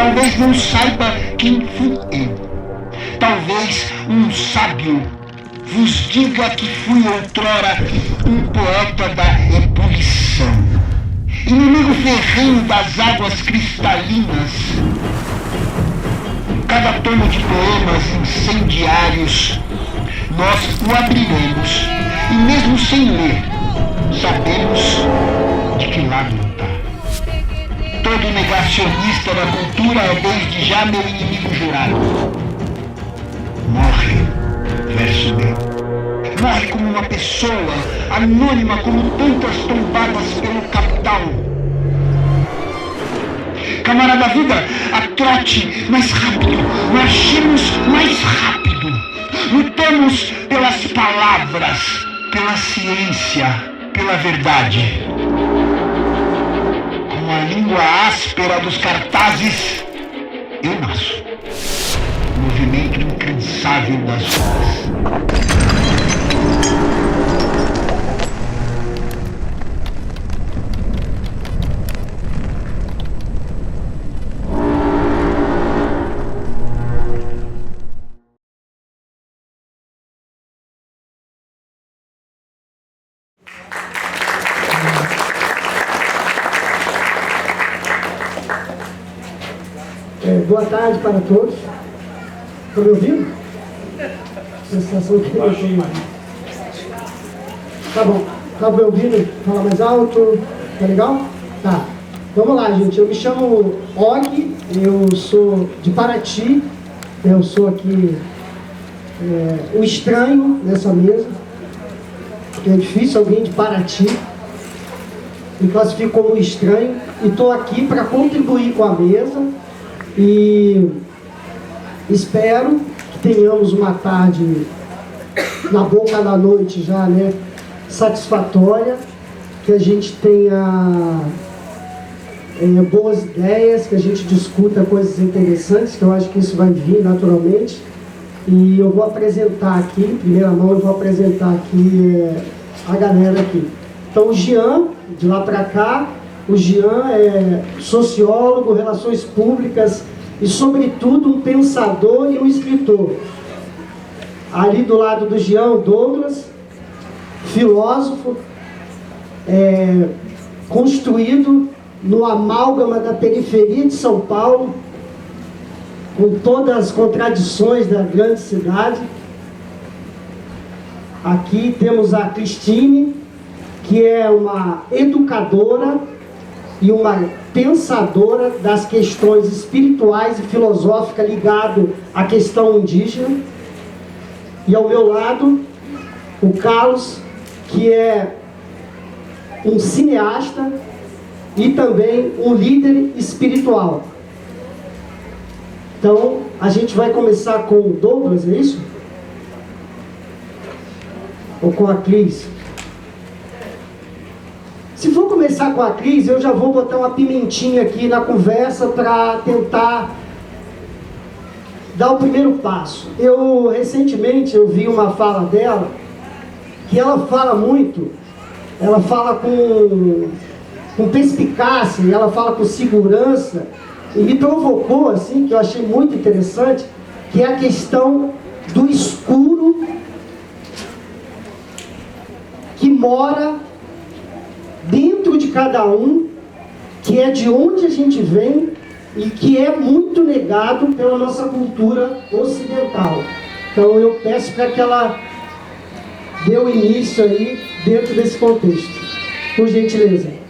talvez não saiba quem fui eu. Talvez um sábio vos diga que fui outrora um poeta da ebulição, inimigo ferrenho das águas cristalinas. Cada tomo de poemas incendiários nós o abriremos, e mesmo sem ler, sabemos de que lado lutar. Todo negacionista da cultura é desde já meu inimigo jurado. Morre, verso meu. Morre como uma pessoa, anônima como tantas tombadas pelo capital. Camarada vida, a trote mais rápido, marchemos mais rápido. Lutamos pelas palavras, pela ciência, pela verdade. Com a língua áspera dos cartazes, eu nasço. Movimento incansável das ruas. Boa tarde para todos. Estão me ouvindo? Sensação que eu achei mais. Tá bom. Tá me ouvindo? Fala mais alto. Tá legal? Tá. Vamos lá, gente. Eu me chamo Og, eu sou de Paraty. Eu sou aqui o estranho nessa mesa. É difícil alguém de Paraty. Me classifico como estranho e estou aqui para contribuir com a mesa. E espero que tenhamos uma tarde na boca da noite já, né, satisfatória, que a gente tenha boas ideias, que a gente discuta coisas interessantes, que eu acho que isso vai vir naturalmente. E eu vou apresentar aqui, em primeira mão, eu vou apresentar aqui a galera aqui. Então o Jean, de lá para cá, o Jean é sociólogo, relações públicas e, sobretudo, um pensador e um escritor. Ali do lado do Jean, o Douglas, filósofo, construído no amálgama da periferia de São Paulo, com todas as contradições da grande cidade. Aqui temos a Cristine, que é uma educadora e uma pensadora das questões espirituais e filosóficas ligado à questão indígena. E ao meu lado, o Carlos, que é um cineasta e também um líder espiritual. Então, a gente vai começar com o Douglas, é isso? Ou com a Cris? Se for começar com a Cris, eu já vou botar uma pimentinha aqui na conversa para tentar dar o primeiro passo. Recentemente, eu vi uma fala dela, que ela fala muito, ela fala com perspicácia, ela fala com segurança, e me provocou, assim, que eu achei muito interessante, que é a questão do escuro que mora dentro de cada um, que é de onde a gente vem e que é muito negado pela nossa cultura ocidental. Então eu peço para que ela dê o início aí dentro desse contexto, por gentileza.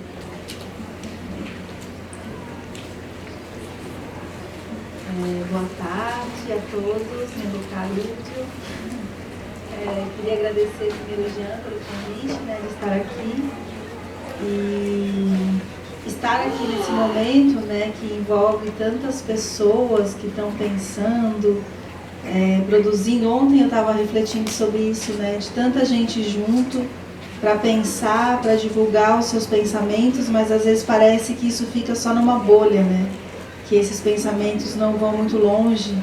Boa tarde a todos, meu caro Lúcio. Queria agradecer primeiro ao Jean pelo convite, né, de estar aqui. E estar aqui nesse momento, né, que envolve tantas pessoas que estão pensando, produzindo. Ontem eu estava refletindo sobre isso, né, de tanta gente junto para pensar, para divulgar os seus pensamentos, mas às vezes parece que isso fica só numa bolha, né, que esses pensamentos não vão muito longe.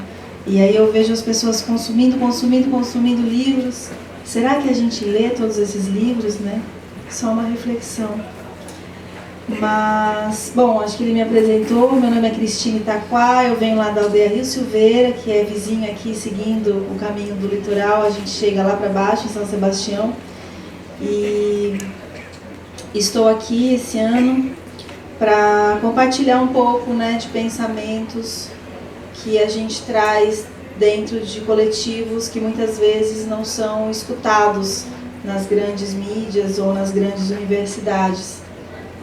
E aí eu vejo as pessoas consumindo livros. Será que a gente lê todos esses livros, né? Só uma reflexão. Mas, bom, acho que ele me apresentou. Meu nome é Cristina Itaquá, eu venho lá da aldeia Rio Silveira, que é vizinho aqui, seguindo o caminho do litoral. A gente chega lá para baixo, em São Sebastião. E estou aqui esse ano para compartilhar um pouco, né, de pensamentos que a gente traz dentro de coletivos que muitas vezes não são escutados nas grandes mídias ou nas grandes universidades.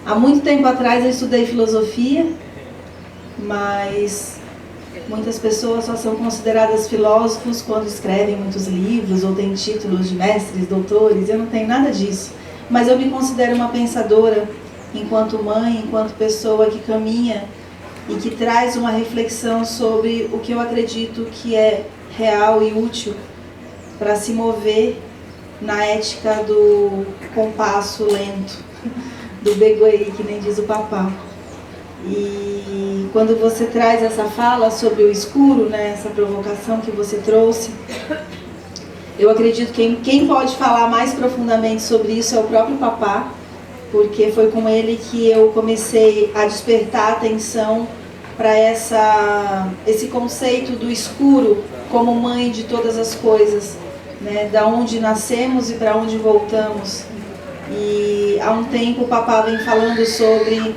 Há muito tempo atrás eu estudei filosofia, mas muitas pessoas só são consideradas filósofos quando escrevem muitos livros ou têm títulos de mestres, doutores. Eu não tenho nada disso, mas eu me considero uma pensadora enquanto mãe, enquanto pessoa que caminha e que traz uma reflexão sobre o que eu acredito que é real e útil para se mover na ética do compasso lento, do beguei, que nem diz o papá. E quando você traz essa fala sobre o escuro, né, essa provocação que você trouxe, eu acredito que quem pode falar mais profundamente sobre isso é o próprio papá, porque foi com ele que eu comecei a despertar atenção para esse conceito do escuro como mãe de todas as coisas, né, da onde nascemos e para onde voltamos. E há um tempo o papá vem falando sobre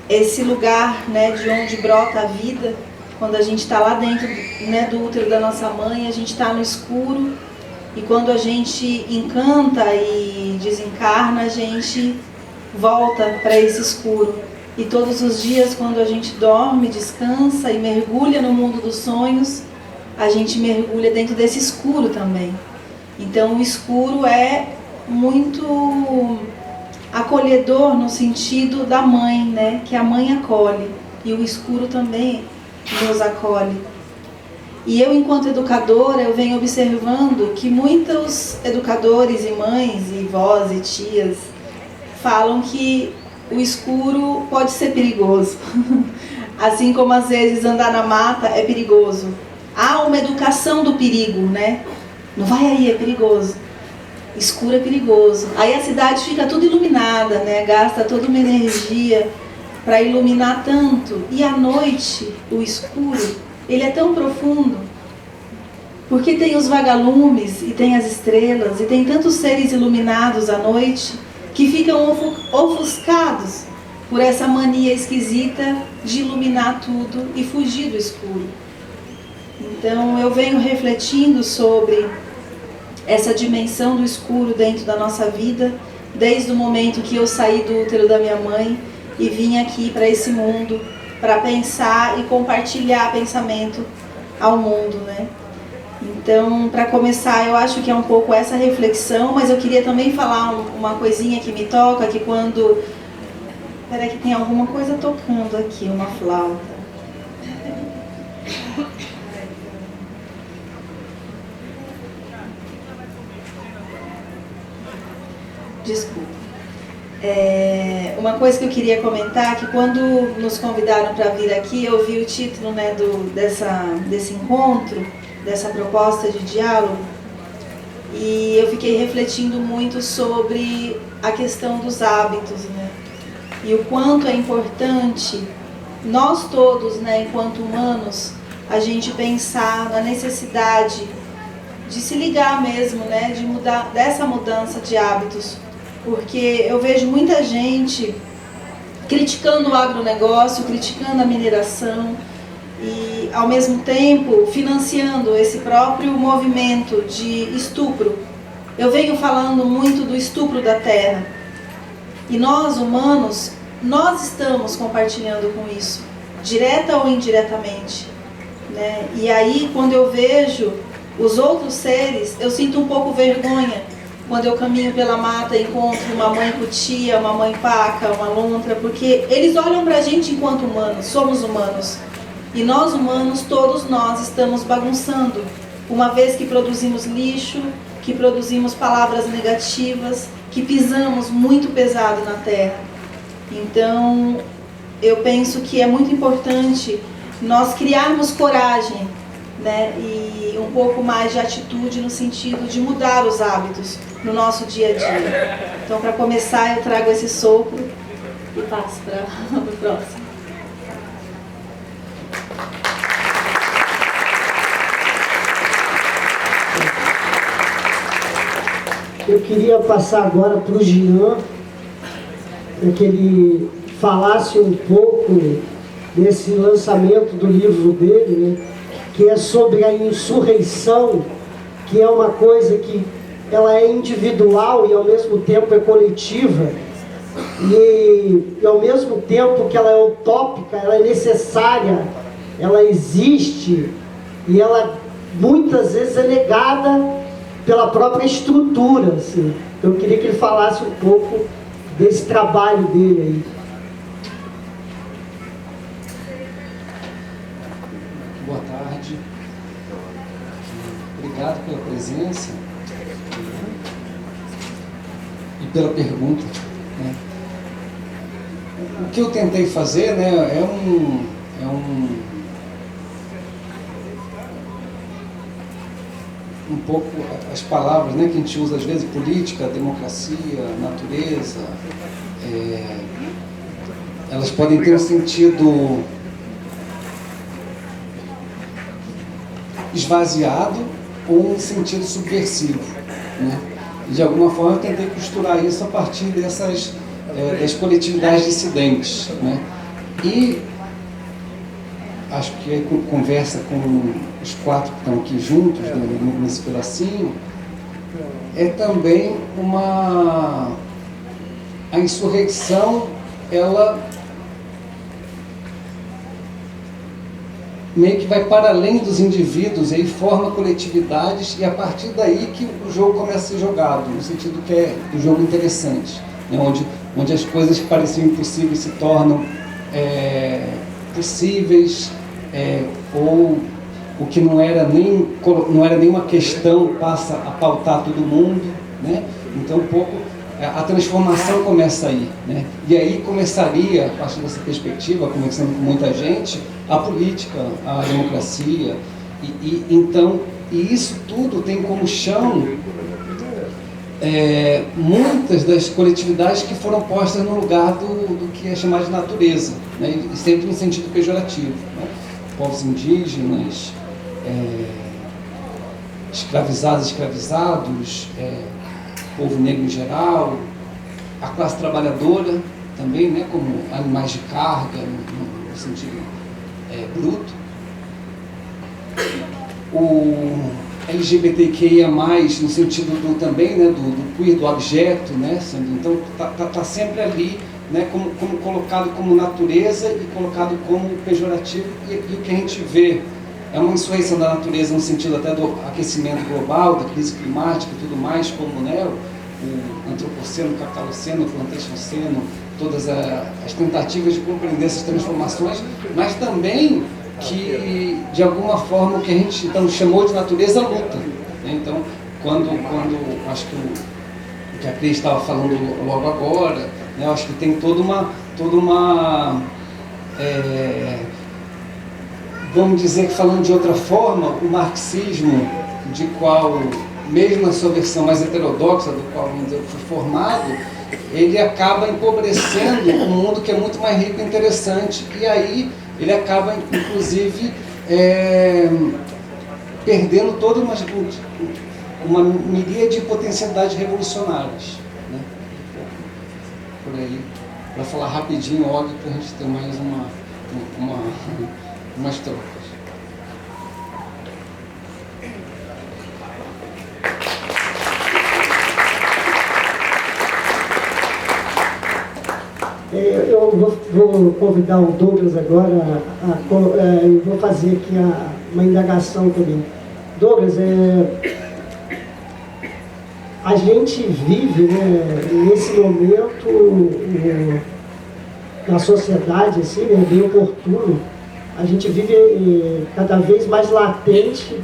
esse lugar, né, de onde brota a vida. Quando a gente está lá dentro, né, do útero da nossa mãe, a gente está no escuro, e quando a gente encanta e desencarna, a gente volta para esse escuro. E todos os dias, quando a gente dorme, descansa e mergulha no mundo dos sonhos, a gente mergulha dentro desse escuro também. Então o escuro é muito acolhedor no sentido da mãe, né? Que a mãe acolhe, e o escuro também nos acolhe. E eu, enquanto educadora, eu venho observando que muitos educadores e mães e vós e tias falam que o escuro pode ser perigoso. Assim como às vezes andar na mata é perigoso. Há uma educação do perigo, né? Não vai aí, é perigoso. Escuro é perigoso. Aí a cidade fica tudo iluminada, né? Gasta toda uma energia para iluminar tanto. E à noite, o escuro, ele é tão profundo, porque tem os vagalumes, e tem as estrelas, e tem tantos seres iluminados à noite, que ficam ofuscados por essa mania esquisita de iluminar tudo e fugir do escuro. Então eu venho refletindo sobre essa dimensão do escuro dentro da nossa vida, desde o momento que eu saí do útero da minha mãe e vim aqui para esse mundo, para pensar e compartilhar pensamento ao mundo, né? Então, para começar, eu acho que é um pouco essa reflexão, mas eu queria também falar uma coisinha que me toca, que quando... Peraí que tem alguma coisa tocando aqui, uma flauta. Desculpa. Uma coisa que eu queria comentar, que quando nos convidaram para vir aqui, eu vi o título, né, desse encontro, dessa proposta de diálogo, e eu fiquei refletindo muito sobre a questão dos hábitos, né, e o quanto é importante nós todos, né, enquanto humanos, a gente pensar na necessidade de se ligar mesmo, né, de mudar, dessa mudança de hábitos, porque eu vejo muita gente criticando o agronegócio, criticando a mineração e, ao mesmo tempo, financiando esse próprio movimento de estupro. Eu venho falando muito do estupro da terra, e nós, humanos, nós estamos compartilhando com isso, direta ou indiretamente, né? E aí, quando eu vejo os outros seres, eu sinto um pouco vergonha quando eu caminho pela mata e encontro uma mãe cutia, uma mãe paca, uma lontra, porque eles olham pra gente enquanto humanos, somos humanos. E nós humanos, todos nós estamos bagunçando, uma vez que produzimos lixo, que produzimos palavras negativas, que pisamos muito pesado na terra. Então, eu penso que é muito importante nós criarmos coragem, né, e um pouco mais de atitude no sentido de mudar os hábitos no nosso dia a dia. Então, para começar, eu trago esse sopro e passo para o próximo. Eu queria passar agora para o Jean, para que ele falasse um pouco desse lançamento do livro dele, né, que é sobre a insurreição, que é uma coisa que ela é individual e ao mesmo tempo é coletiva, e ao mesmo tempo que ela é utópica, ela é necessária, ela existe, e ela muitas vezes é negada pela própria estrutura, assim. Então eu queria que ele falasse um pouco desse trabalho dele aí. Boa tarde. Obrigado pela presença e pela pergunta, né? O que eu tentei fazer, né, é um pouco as palavras, né, que a gente usa às vezes: política, democracia, natureza, elas podem ter um sentido esvaziado ou um sentido subversivo, né? E de alguma forma eu tentei costurar isso a partir dessas das coletividades dissidentes, né? E acho que aí conversa com os quatro que estão aqui juntos, nesse pedacinho, é também a insurreição, ela meio que vai para além dos indivíduos, e aí forma coletividades, e a partir daí que o jogo começa a ser jogado, no sentido que é um jogo interessante, né? Onde as coisas que pareciam impossíveis se tornam possíveis, ou o que não era nenhuma questão passa a pautar todo mundo, né? Então um pouco a transformação começa aí, né? E aí começaria, a partir dessa perspectiva, conversando com muita gente, a política, a democracia, então isso tudo tem como chão muitas das coletividades que foram postas no lugar do que é chamado de natureza, né? E sempre no sentido pejorativo, né? Povos indígenas, escravizados, povo negro em geral, a classe trabalhadora também, né, como animais de carga, no sentido bruto, o LGBTQIA+, no sentido também, né, do queer, do objeto, né, então tá sempre ali, né, como colocado como natureza e colocado como pejorativo, e o que a gente vê é uma insurreição da natureza no sentido até do aquecimento global, da crise climática e tudo mais, como, né, o antropoceno, o capitaloceno, o plantationoceno, todas as tentativas de compreender essas transformações, mas também que, de alguma forma, o que a gente então chamou de natureza luta, né? Então, quando acho que o que a Cris estava falando logo agora, né, eu acho que tem toda uma vamos dizer que, falando de outra forma, o marxismo, de qual, mesmo na sua versão mais heterodoxa, do qual eu fui formado, ele acaba empobrecendo um mundo que é muito mais rico e interessante, e aí ele acaba, inclusive, perdendo toda uma miríade de potencialidades revolucionárias, né? Por aí, para falar rapidinho, óbvio, para a gente ter mais umas trocas. Eu vou convidar o Douglas agora, eu vou fazer aqui uma indagação também. Douglas, a gente vive, né, nesse momento na sociedade, assim, né, bem oportuno, a gente vive cada vez mais latente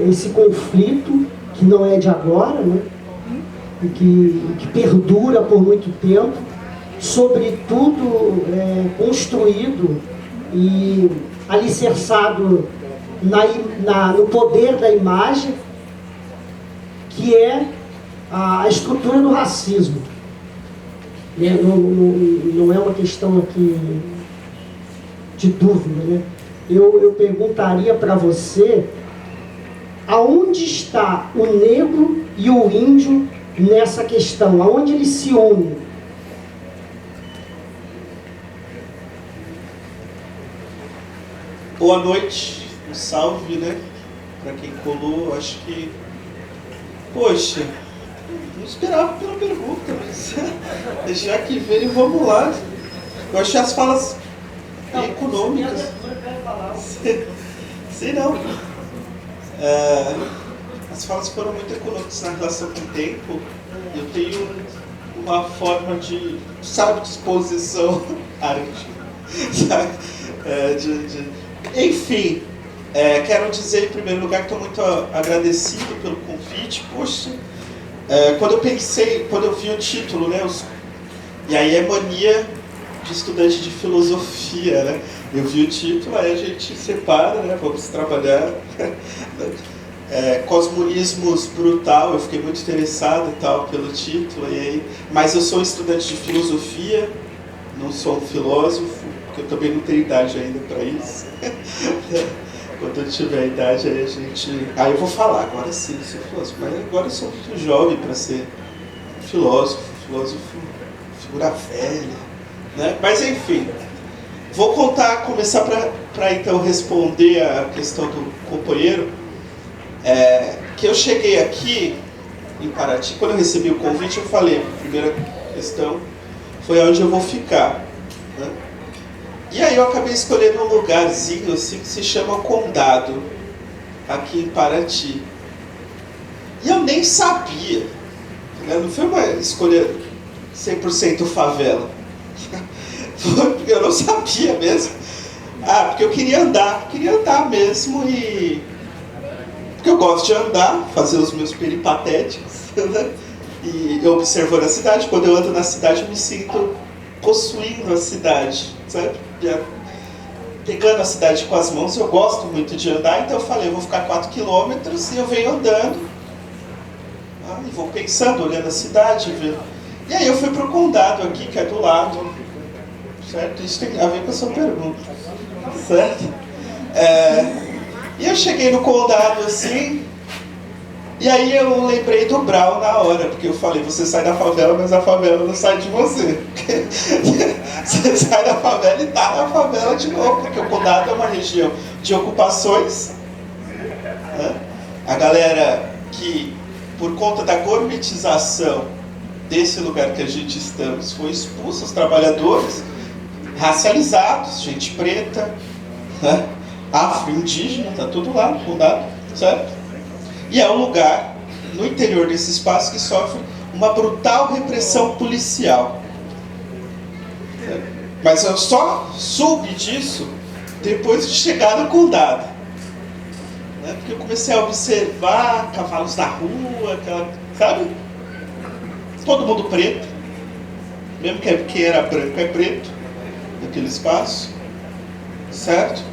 esse conflito, que não é de agora, né, e que perdura por muito tempo, sobretudo construído e alicerçado no poder da imagem, que é a estrutura do racismo. né? Não é uma questão aqui de dúvida, né? Eu perguntaria para você, aonde está o negro e o índio nessa questão? Aonde eles se unem? Boa noite, um salve, né? Para quem colou, acho que... Poxa, não esperava pela pergunta, mas já que veio, vamos lá. Eu achei as falas econômicas. Sei não. As falas foram muito econômicas na relação com o tempo. Eu tenho uma forma de, sabe, disposição arte, sabe? Enfim, quero dizer em primeiro lugar que estou muito agradecido pelo convite. Poxa, quando eu vi o título, né, e aí é mania de estudante de filosofia, né? Eu vi o título, aí a gente separa, né? Vamos trabalhar. Cosmonismos brutal, eu fiquei muito interessado e tal pelo título, e aí, mas eu sou estudante de filosofia, não sou um filósofo, porque eu também não tenho idade ainda para isso. Quando eu tiver idade, aí eu vou falar, agora sim, sou filósofo, mas agora eu sou muito jovem para ser filósofo, figura velha, né? Mas enfim, vou começar para então responder a questão do companheiro, que eu cheguei aqui em Paraty, quando eu recebi o convite, eu falei, a primeira questão foi onde eu vou ficar, né? E aí eu acabei escolhendo um lugarzinho assim que se chama Condado, aqui em Paraty. E eu nem sabia, né? Não foi uma escolha 100% favela. Eu não sabia mesmo. Porque eu queria andar mesmo, e porque eu gosto de andar, fazer os meus peripatéticos, né? E eu observando a cidade, quando eu ando na cidade eu me sinto possuindo a cidade, sabe? Pegando a cidade com as mãos. Eu gosto muito de andar, então eu falei, eu vou ficar 4 quilômetros e eu venho andando, e vou pensando, olhando a cidade, vendo. E aí eu fui para o Condado aqui, que é do lado, certo? Isso tem a ver com a sua pergunta, certo? E eu cheguei no Condado assim, e aí eu lembrei do Brau na hora, porque eu falei, você sai da favela, mas a favela não sai de você. Você sai da favela e tá na favela de novo, porque o Condado é uma região de ocupações, né? A galera que, por conta da gourmetização desse lugar que a gente estamos, foi expulsa, os trabalhadores racializados, gente preta, né? Afro-indígena, tá tudo lá no Condado, certo? E é um lugar, no interior desse espaço, que sofre uma brutal repressão policial. Mas eu só soube disso depois de chegar no Condado, né? Porque eu comecei a observar cavalos na rua, sabe? Todo mundo preto, mesmo que quem era branco é preto, naquele espaço, certo?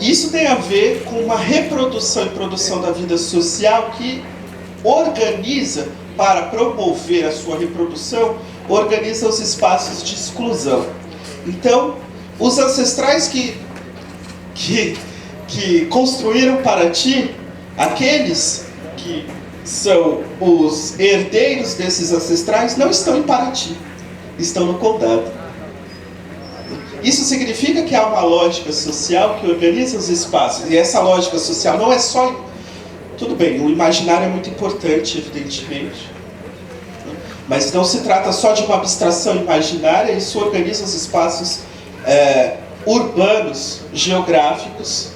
Isso tem a ver com uma reprodução e produção da vida social que organiza, para promover a sua reprodução, organiza os espaços de exclusão. Então, os ancestrais que construíram Paraty, aqueles que são os herdeiros desses ancestrais, não estão em Paraty, estão no Condado. Isso significa que há uma lógica social que organiza os espaços. E essa lógica social não é só... Tudo bem, o imaginário é muito importante, evidentemente. Mas não se trata só de uma abstração imaginária, isso organiza os espaços urbanos, geográficos,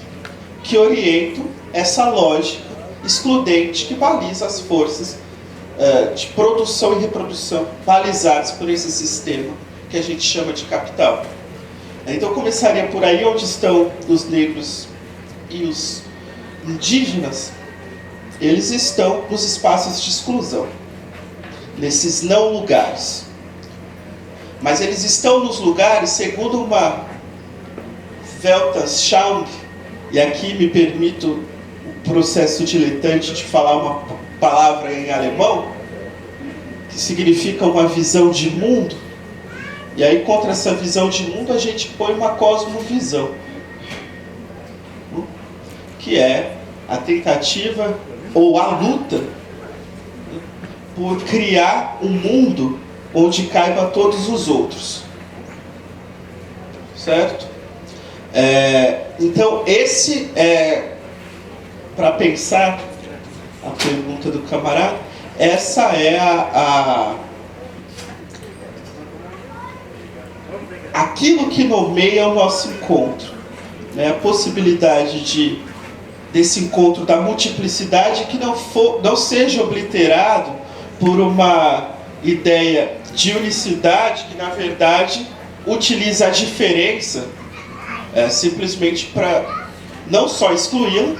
que orientam essa lógica excludente que baliza as forças de produção e reprodução balizadas por esse sistema que a gente chama de capital. Então eu começaria por aí, onde estão os negros e os indígenas. Eles estão nos espaços de exclusão, nesses não lugares. Mas eles estão nos lugares, segundo uma Weltanschauung, e aqui me permito o processo diletante de falar uma palavra em alemão, que significa uma visão de mundo, E aí, contra essa visão de mundo, a gente põe uma cosmovisão, que é a tentativa ou a luta por criar um mundo onde caiba todos os outros. Certo? Então, esse é, para pensar a pergunta do camarada, essa é aquilo que nomeia o nosso encontro, né? A possibilidade desse encontro da multiplicidade que não seja obliterado por uma ideia de unicidade que, na verdade, utiliza a diferença simplesmente para não só excluir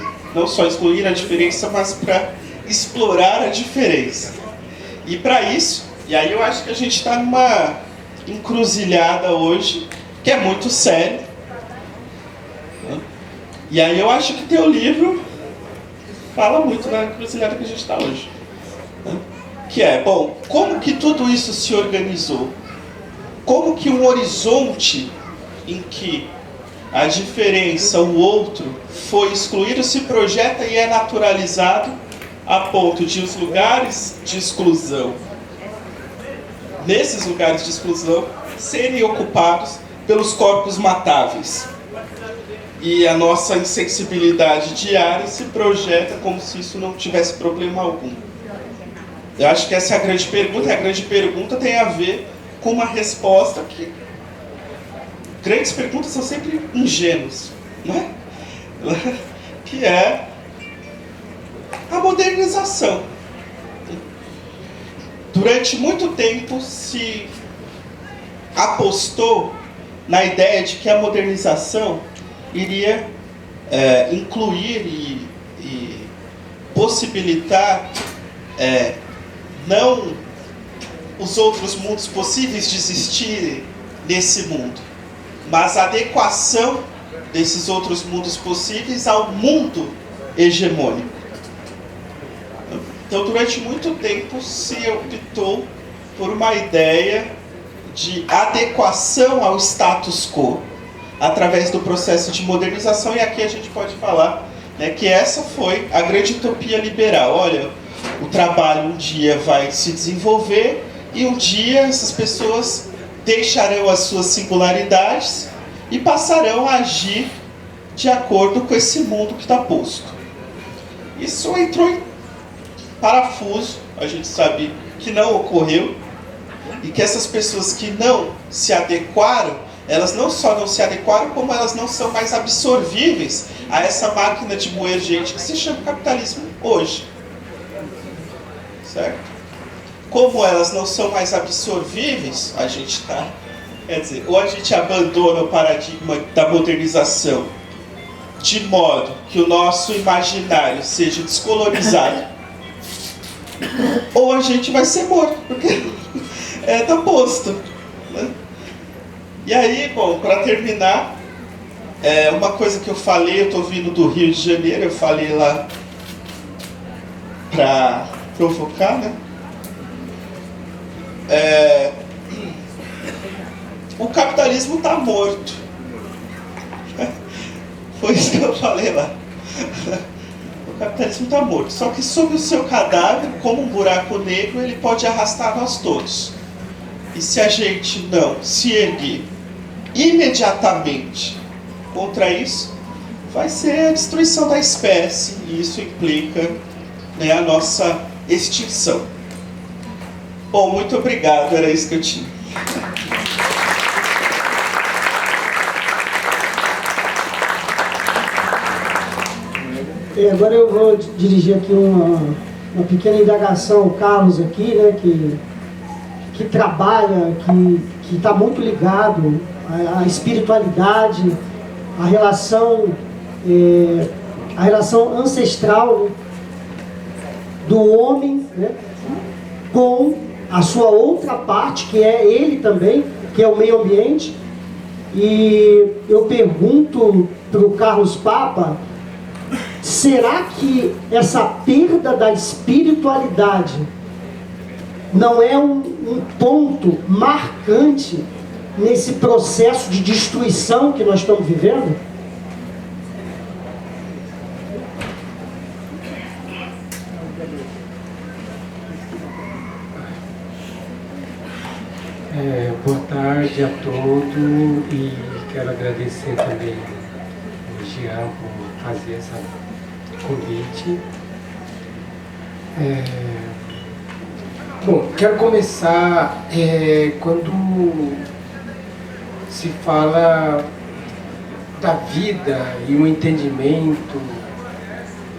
a diferença, mas para explorar a diferença. E para isso, e aí eu acho que a gente está numa encruzilhada hoje, que é muito séria. E aí eu acho que teu livro fala muito da encruzilhada que a gente está hoje. Que é, bom, como que tudo isso se organizou? Como que um horizonte em que a diferença, o outro, foi excluído, se projeta e é naturalizado a ponto de os lugares de exclusão, nesses lugares de exclusão, serem ocupados pelos corpos matáveis. E a nossa insensibilidade diária se projeta como se isso não tivesse problema algum. Eu acho que essa é a grande pergunta, e a grande pergunta tem a ver com uma resposta que... Grandes perguntas são sempre ingênuas, não é? Que é a modernização. Durante muito tempo se apostou na ideia de que a modernização iria incluir e possibilitar não os outros mundos possíveis de existirem nesse mundo, mas a adequação desses outros mundos possíveis ao mundo hegemônico. Então, durante muito tempo se optou por uma ideia de adequação ao status quo, através do processo de modernização, e aqui a gente pode falar, né, que essa foi a grande utopia liberal. Olha, o trabalho um dia vai se desenvolver e um dia essas pessoas deixarão as suas singularidades e passarão a agir de acordo com esse mundo que está posto. Isso entrou em parafuso, a gente sabe que não ocorreu, e que essas pessoas que não se adequaram, elas não só não se adequaram, como elas não são mais absorvíveis a essa máquina de moer gente que se chama capitalismo hoje. Certo? Como elas não são mais absorvíveis, a gente está... Quer dizer, ou a gente abandona o paradigma da modernização de modo que o nosso imaginário seja descolorizado, ou a gente vai ser morto, porque está posto, né? E aí, bom, para terminar, uma coisa que eu falei, eu estou vindo do Rio de Janeiro, eu falei lá para provocar, né? O capitalismo está morto. Foi isso que eu falei lá. O capitalismo está morto. Só que sob o seu cadáver, como um buraco negro, ele pode arrastar nós todos. E se a gente não se erguer imediatamente contra isso, vai ser a destruição da espécie. E isso implica, né, a nossa extinção. Bom, muito obrigado. Era isso que eu tinha. Agora eu vou dirigir aqui uma pequena indagação ao Carlos aqui, né, que trabalha, que está muito ligado à espiritualidade, à relação ancestral do homem, né, com a sua outra parte, que é ele também, que é o meio ambiente. E eu pergunto para o Carlos Papa, será que essa perda da espiritualidade não é um ponto marcante nesse processo de destruição que nós estamos vivendo? Boa tarde a todos e quero agradecer também ao Jean por fazer esse convite. Bom, quero começar quando se fala da vida e o entendimento.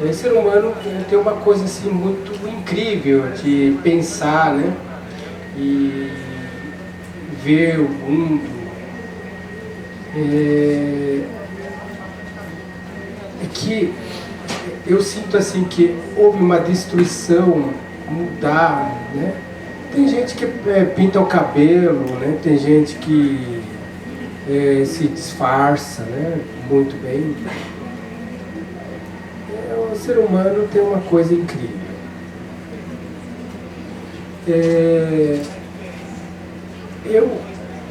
O ser humano tem uma coisa assim muito incrível de pensar, né? E ver o mundo. É que eu sinto assim que houve uma destruição, mudar, né? Tem gente que pinta o cabelo, né? Tem gente que se disfarça, né? Muito bem. O ser humano tem uma coisa incrível.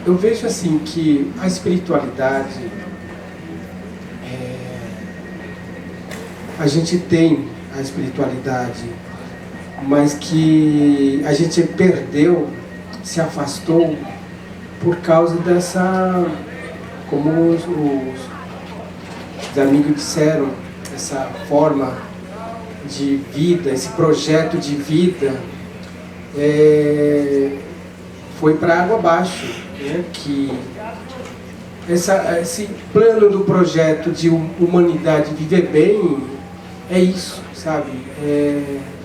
Eu vejo assim que a espiritualidade, a gente tem a espiritualidade, mas que a gente perdeu, se afastou por causa dessa, como os amigos disseram, essa forma de vida, esse projeto de vida foi para água abaixo, né? Que esse plano do projeto de humanidade viver bem é isso, sabe?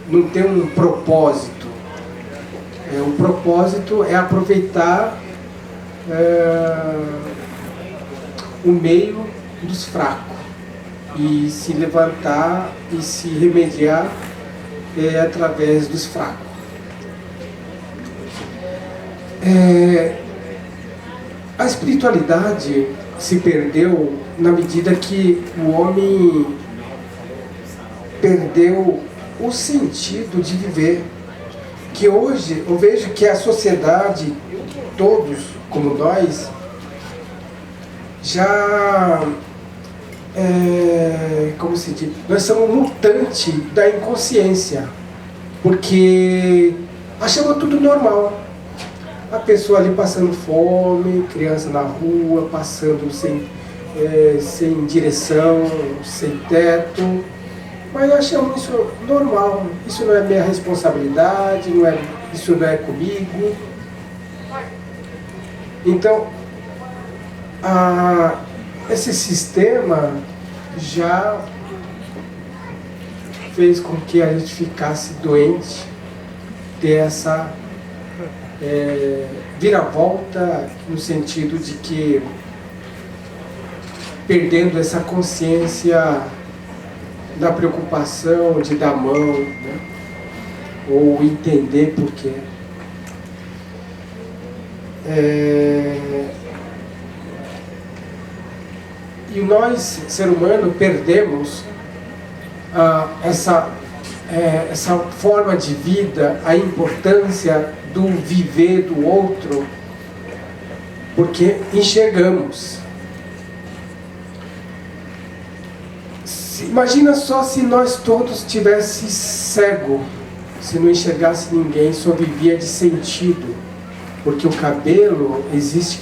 Não tem um propósito. O propósito é aproveitar o meio dos fracos e se levantar e se remediar através dos fracos. A espiritualidade se perdeu na medida que o homem perdeu o sentido de viver. Que hoje eu vejo que a sociedade, todos como nós, já como se diz, nós somos mutante da inconsciência, porque achamos tudo normal. A pessoa ali passando fome, criança na rua, passando sem direção, sem teto. Mas achamos isso normal. Isso não é minha responsabilidade, isso não é comigo. Então, esse sistema já fez com que a gente ficasse doente, ter essa viravolta no sentido de que perdendo essa consciência da preocupação de dar mão, né? Ou entender por quê. E nós, ser humano, perdemos essa forma de vida, a importância do viver do outro, porque enxergamos. Imagina só se nós todos estivéssemos cegos, se não enxergasse ninguém, só vivia de sentido, porque o cabelo, existe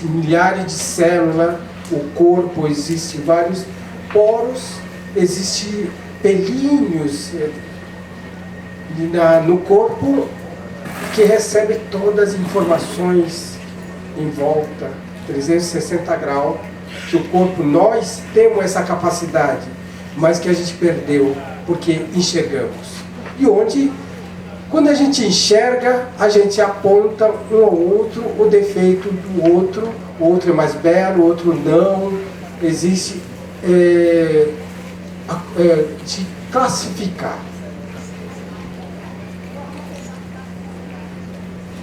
milhares de células, o corpo existe vários poros, existe pelinhos no corpo que recebe todas as informações em volta, 360 graus, que o corpo, nós temos essa capacidade, mas que a gente perdeu, porque enxergamos. E onde, quando a gente enxerga, a gente aponta um ao outro o defeito do outro, o outro é mais belo, o outro não, existe de classificar.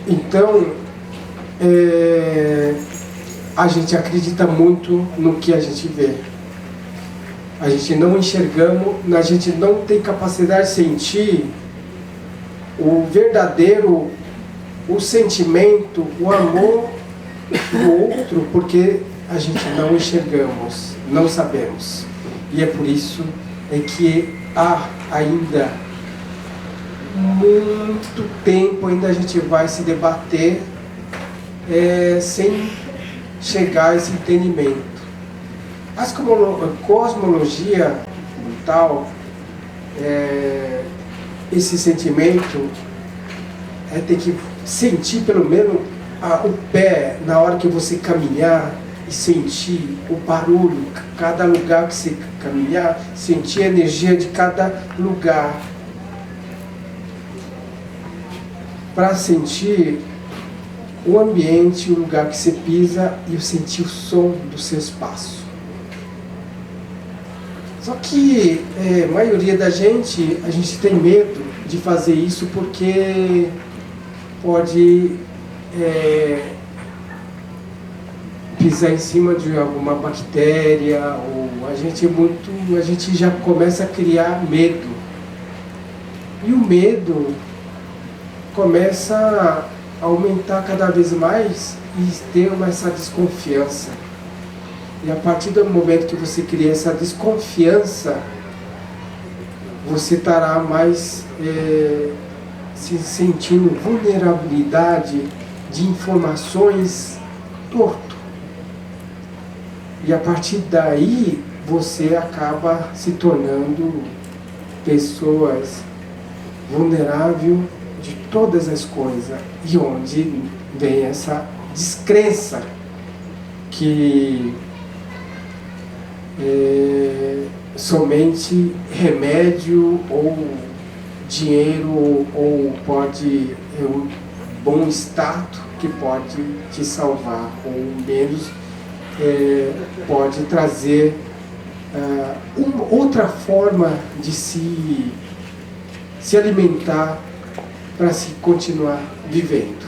Então, a gente acredita muito no que a gente vê. A gente não enxergamos, a gente não tem capacidade de sentir o verdadeiro, o sentimento, o amor do outro porque a gente não enxergamos, não sabemos. E é por isso que há ainda muito tempo ainda a gente vai se debater sem chegar a esse entendimento. A cosmologia tal, esse sentimento é ter que sentir pelo menos o pé na hora que você caminhar e sentir o barulho, cada lugar que você caminhar, sentir a energia de cada lugar. Para sentir o ambiente, o lugar que você pisa e sentir o som do seu espaço. Só que a maioria da gente, a gente tem medo de fazer isso porque pode pisar em cima de alguma bactéria, ou a gente já começa a criar medo. E o medo começa a aumentar cada vez mais e ter essa desconfiança. E a partir do momento que você cria essa desconfiança, você estará mais se sentindo vulnerabilidade de informações torto. E a partir daí, você acaba se tornando pessoas vulneráveis de todas as coisas. E onde vem essa descrença que somente remédio ou dinheiro ou pode um bom status que pode te salvar, ou menos pode trazer outra forma de se alimentar para se continuar vivendo.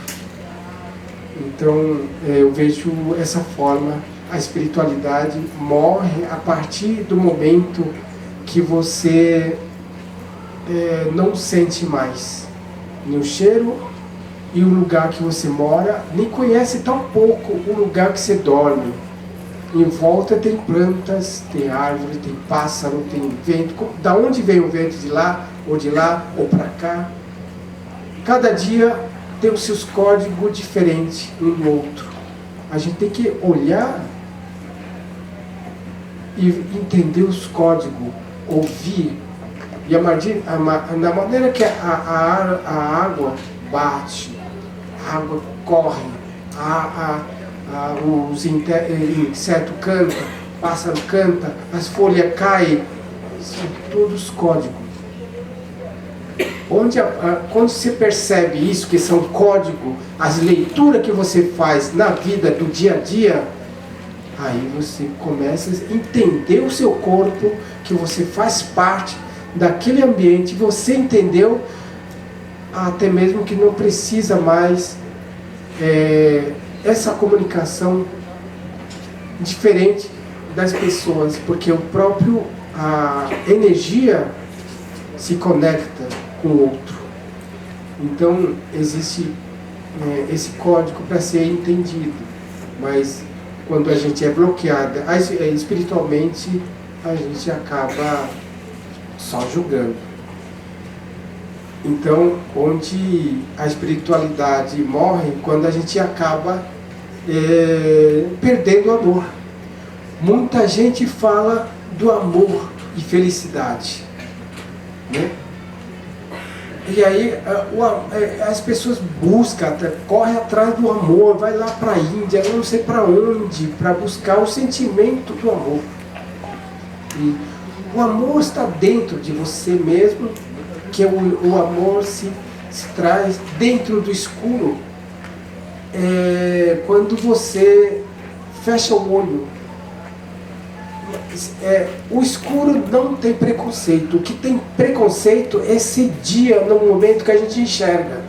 Então eu vejo essa forma. A espiritualidade morre a partir do momento que você não sente mais nem o cheiro e o lugar que você mora, nem conhece tão pouco o lugar que você dorme. Em volta tem plantas, tem árvore, tem pássaro, tem vento. Da onde vem o vento? De lá ou para cá? Cada dia tem os seus códigos diferentes um do outro. A gente tem que olhar e entender os códigos, ouvir. E na maneira que a água bate, a água corre, os insetos cantam, o pássaro canta, as folhas caem, são todos códigos. Quando você percebe isso, que são códigos, as leituras que você faz na vida do dia a dia, aí você começa a entender o seu corpo, que você faz parte daquele ambiente, você entendeu até mesmo que não precisa mais essa comunicação diferente das pessoas, porque a energia se conecta com o outro. Então existe esse código para ser entendido, mas quando a gente é bloqueada espiritualmente, a gente acaba só julgando. Então, onde a espiritualidade morre, quando a gente acaba perdendo o amor. Muita gente fala do amor e felicidade, né? E aí as pessoas buscam, correm atrás do amor, vai lá para a Índia, não sei para onde, para buscar o sentimento do amor. E o amor está dentro de você mesmo, que o amor se traz dentro do escuro. Quando você fecha o olho, o escuro não tem preconceito. O que tem preconceito é esse dia, no momento que a gente enxerga.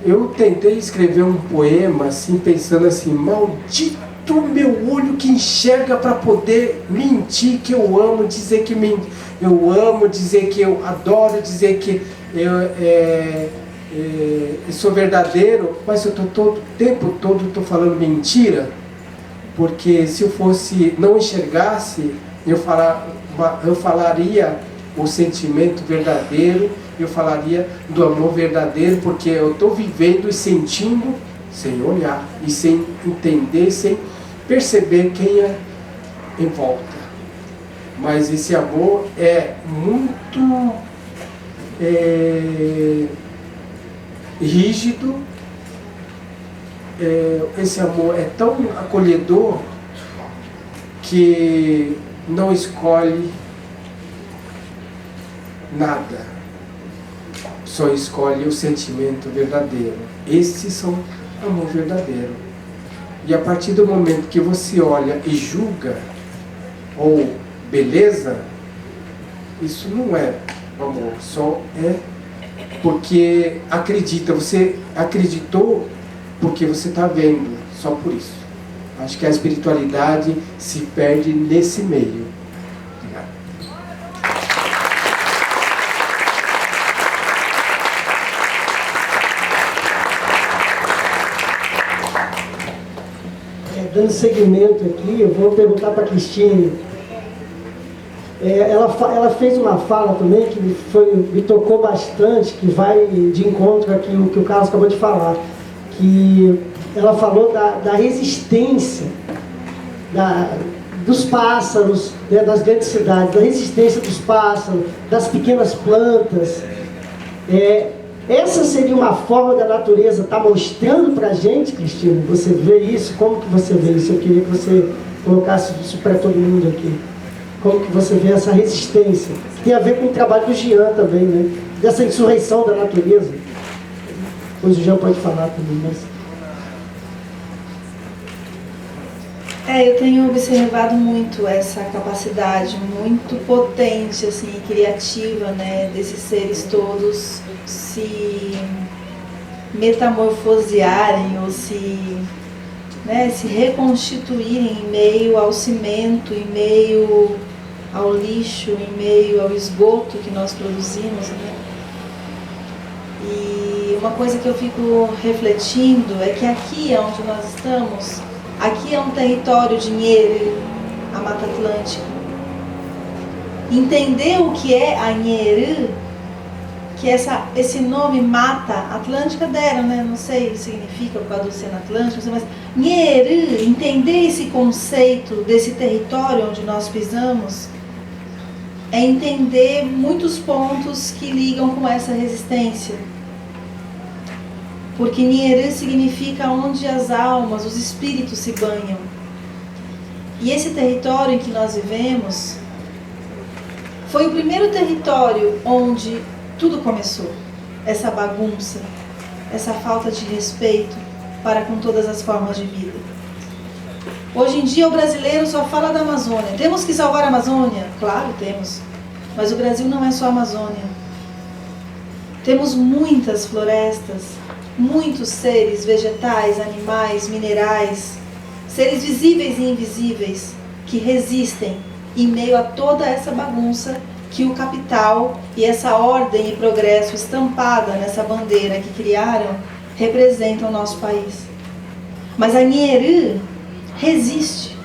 Eu tentei escrever um poema assim, pensando assim: maldito meu olho que enxerga para poder mentir que eu amo, dizer que eu amo, dizer que eu adoro, dizer que eu sou verdadeiro, mas eu o tempo todo estou falando mentira, porque se eu não enxergasse, eu falaria o sentimento verdadeiro, eu falaria do amor verdadeiro, porque eu estou vivendo e sentindo sem olhar e sem entender, sem perceber quem é em volta. Mas esse amor é muito rígido, esse amor é tão acolhedor que não escolhe nada, só escolhe o sentimento verdadeiro. Esses são amor verdadeiro. E a partir do momento que você olha e julga, ou beleza, isso não é amor, só é porque acredita. Você acreditou porque você está vendo, só por isso. Acho que a espiritualidade se perde nesse meio. Obrigado. Dando seguimento aqui, eu vou perguntar para a Cristine. Ela fez uma fala também que me tocou bastante, que vai de encontro aqui o que o Carlos acabou de falar, que ela falou da resistência dos pássaros, né, das grandes cidades, da resistência dos pássaros, das pequenas plantas. Essa seria uma forma da natureza estar mostrando para a gente, Cristina. Você vê isso? Como que você vê isso? Eu queria que você colocasse isso para todo mundo aqui. Como que você vê essa resistência? Tem a ver com o trabalho do Jean também, né? Dessa insurreição da natureza. Depois o Jean pode falar também, mas... Eu tenho observado muito essa capacidade muito potente, assim, criativa, né, desses seres todos se metamorfosearem ou se reconstituírem em meio ao cimento, em meio ao lixo, em meio ao esgoto que nós produzimos, né? E uma coisa que eu fico refletindo é que aqui onde nós estamos, aqui é um território de Nheru, a Mata Atlântica. Entender o que é a Nheru, que esse nome Mata Atlântica deram, né? Não sei o que significa por causa do Oceano Atlântico, mas Nheru, entender esse conceito desse território onde nós pisamos, é entender muitos pontos que ligam com essa resistência. Porque Nheru significa onde as almas, os espíritos se banham. E esse território em que nós vivemos foi o primeiro território onde tudo começou. Essa bagunça, essa falta de respeito para com todas as formas de vida. Hoje em dia o brasileiro só fala da Amazônia. Temos que salvar a Amazônia? Claro, temos. Mas o Brasil não é só a Amazônia. Temos muitas florestas, muitos seres vegetais, animais, minerais, seres visíveis e invisíveis que resistem em meio a toda essa bagunça que o capital e essa ordem e progresso estampada nessa bandeira que criaram representam o nosso país. Mas a Nheru resiste.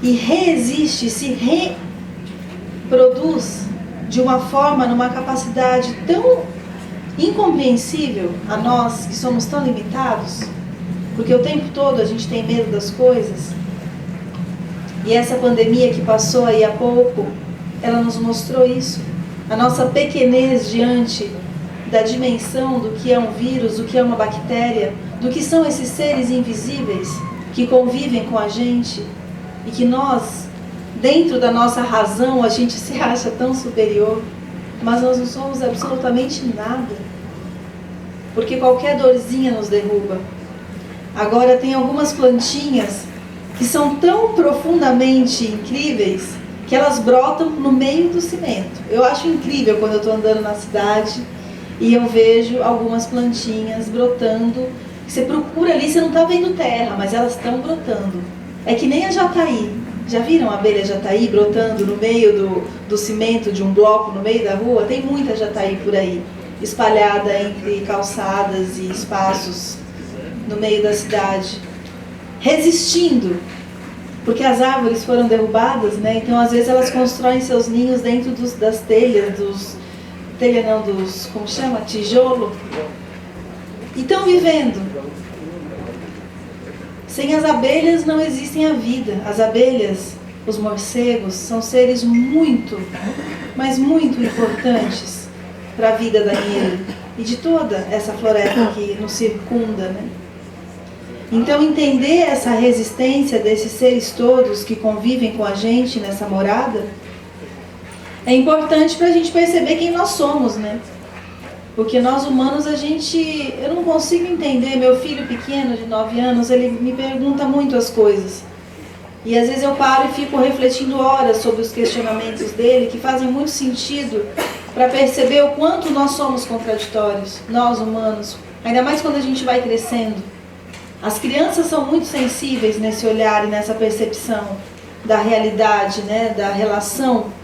E reexiste, se reproduz de uma forma, numa capacidade tão incompreensível a nós que somos tão limitados, porque o tempo todo a gente tem medo das coisas. E essa pandemia que passou aí há pouco, ela nos mostrou isso. A nossa pequenez diante da dimensão do que é um vírus, do que é uma bactéria, do que são esses seres invisíveis que convivem com a gente e que nós, dentro da nossa razão, a gente se acha tão superior, mas nós não somos absolutamente nada, porque qualquer dorzinha nos derruba. Agora tem algumas plantinhas que são tão profundamente incríveis que elas brotam no meio do cimento. Eu acho incrível quando eu estou andando na cidade e eu vejo algumas plantinhas brotando. Você procura ali, você não está vendo terra, mas elas estão brotando. É que nem a jataí. Já viram a abelha jataí brotando no meio do cimento de um bloco no meio da rua? Tem muita jataí por aí, espalhada entre calçadas e espaços no meio da cidade, resistindo, porque as árvores foram derrubadas, né? Então às vezes elas constroem seus ninhos dentro das telhas, como chama? Tijolo. E estão vivendo. Sem as abelhas não existem a vida. As abelhas, os morcegos, são seres muito, mas muito importantes para a vida daquele e de toda essa floresta que nos circunda, né? Então entender essa resistência desses seres todos que convivem com a gente nessa morada é importante para a gente perceber quem nós somos, né? Porque nós humanos, eu não consigo entender. Meu filho pequeno de 9 anos, ele me pergunta muito as coisas. E às vezes eu paro e fico refletindo horas sobre os questionamentos dele, que fazem muito sentido para perceber o quanto nós somos contraditórios, nós humanos. Ainda mais quando a gente vai crescendo. As crianças são muito sensíveis nesse olhar e nessa percepção da realidade, né, da relação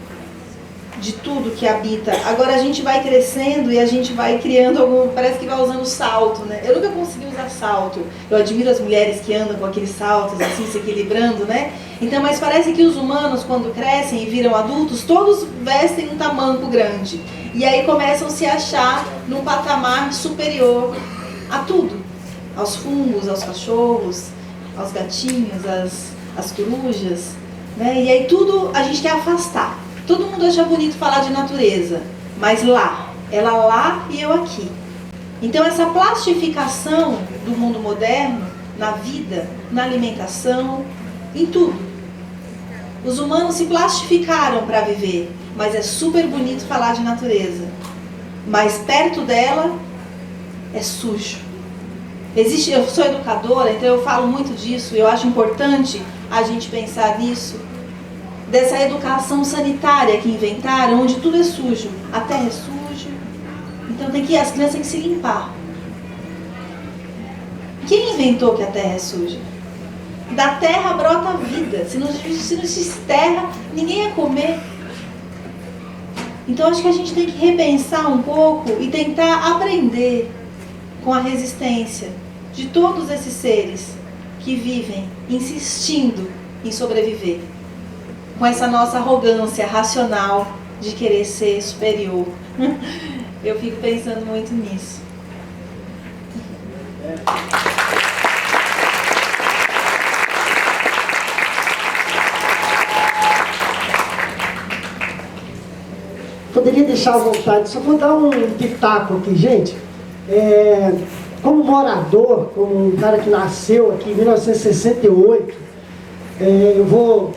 de tudo que habita. Agora a gente vai crescendo e a gente vai criando parece que vai usando salto, né? Eu nunca consegui usar salto. Eu admiro as mulheres que andam com aqueles saltos assim, se equilibrando, né? Então, mas parece que os humanos, quando crescem e viram adultos, todos vestem um tamanco grande. E aí começam a se achar num patamar superior a tudo. Aos fungos, aos cachorros, aos gatinhos, às corujas, né? E aí tudo a gente quer afastar. Todo mundo acha bonito falar de natureza, mas ela lá e eu aqui. Então essa plastificação do mundo moderno, na vida, na alimentação, em tudo. Os humanos se plastificaram para viver, mas é super bonito falar de natureza. Mas perto dela é sujo. Eu sou educadora, então eu falo muito disso, eu acho importante a gente pensar nisso. Dessa educação sanitária que inventaram, onde tudo é sujo, a terra é suja, então as crianças têm que se limpar. Quem inventou que a terra é suja? Da terra brota a vida. Se não existisse terra, ninguém ia comer. Então acho que a gente tem que repensar um pouco e tentar aprender com a resistência de todos esses seres que vivem insistindo em sobreviver, com essa nossa arrogância racional de querer ser superior. Eu fico pensando muito nisso. Poderia deixar à vontade, só vou dar um pitaco aqui, gente. Como morador, como um cara que nasceu aqui em 1968, eu vou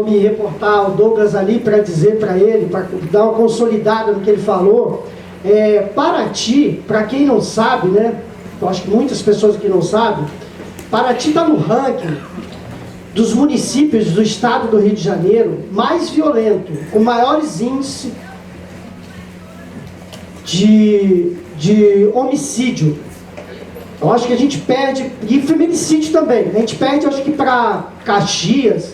me reportar ao Douglas ali para dizer para ele, para dar uma consolidada no que ele falou. Paraty, para quem não sabe, né? Eu acho que muitas pessoas aqui não sabem, Paraty está no ranking dos municípios do estado do Rio de Janeiro mais violento, com maiores índices de homicídio. Eu acho que a gente perde, e feminicídio também, a gente perde, acho que para Caxias,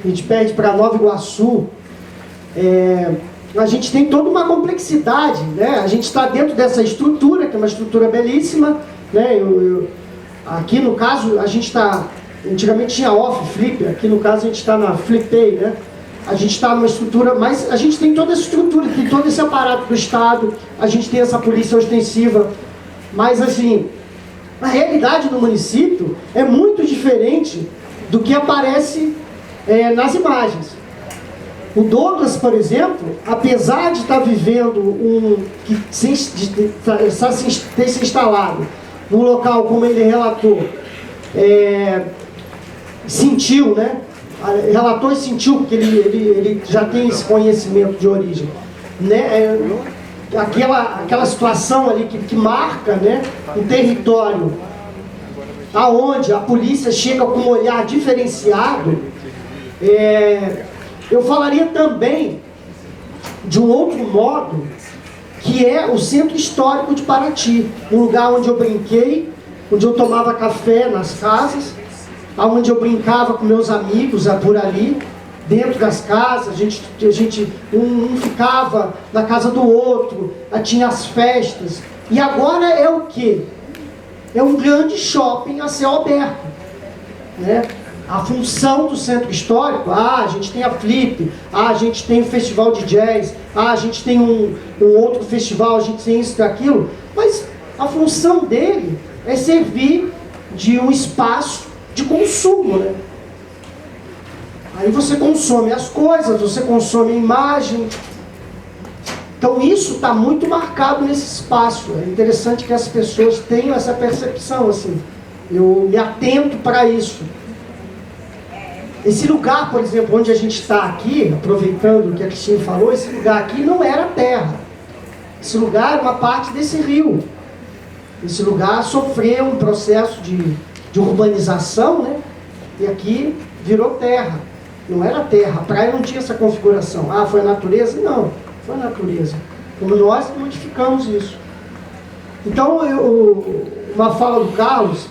a gente perde para Nova Iguaçu. A gente tem toda uma complexidade, né? A gente está dentro dessa estrutura, que é uma estrutura belíssima, né? Aqui no caso, a gente está, antigamente tinha off, flip, aqui no caso a gente está na flipei, né? A gente está numa estrutura, mas a gente tem toda essa estrutura, tem todo esse aparato do Estado, a gente tem essa polícia ostensiva, mas assim, a realidade do município é muito diferente do que aparece nas imagens. O Douglas, por exemplo, apesar de estar vivendo ter se instalado num local como ele relatou, sentiu, né? Relatou e sentiu, porque ele já tem esse conhecimento de origem, né? Aquela situação ali que marca, né, um território aonde a polícia chega com um olhar diferenciado. Eu falaria também de um outro modo, que é o centro histórico de Paraty, um lugar onde eu brinquei, onde eu tomava café nas casas, onde eu brincava com meus amigos por ali, dentro das casas, um ficava na casa do outro, tinha as festas. E agora é o quê? É um grande shopping a céu aberto, né? A função do centro histórico, a gente tem a Flip, a gente tem o festival de jazz, a gente tem um outro festival, a gente tem isso e aquilo, mas a função dele é servir de um espaço de consumo, né? Aí você consome as coisas, você consome a imagem. Então isso está muito marcado nesse espaço. É interessante que as pessoas tenham essa percepção, assim. Eu me atento para isso. Esse lugar, por exemplo, onde a gente está aqui, aproveitando o que a Cristina falou, esse lugar aqui não era terra. Esse lugar é uma parte desse rio. Esse lugar sofreu um processo de urbanização, né? E aqui virou terra. Não era terra, a praia não tinha essa configuração. Ah, foi a natureza? Não, foi a natureza. Como nós modificamos isso. Então, uma fala do Carlos,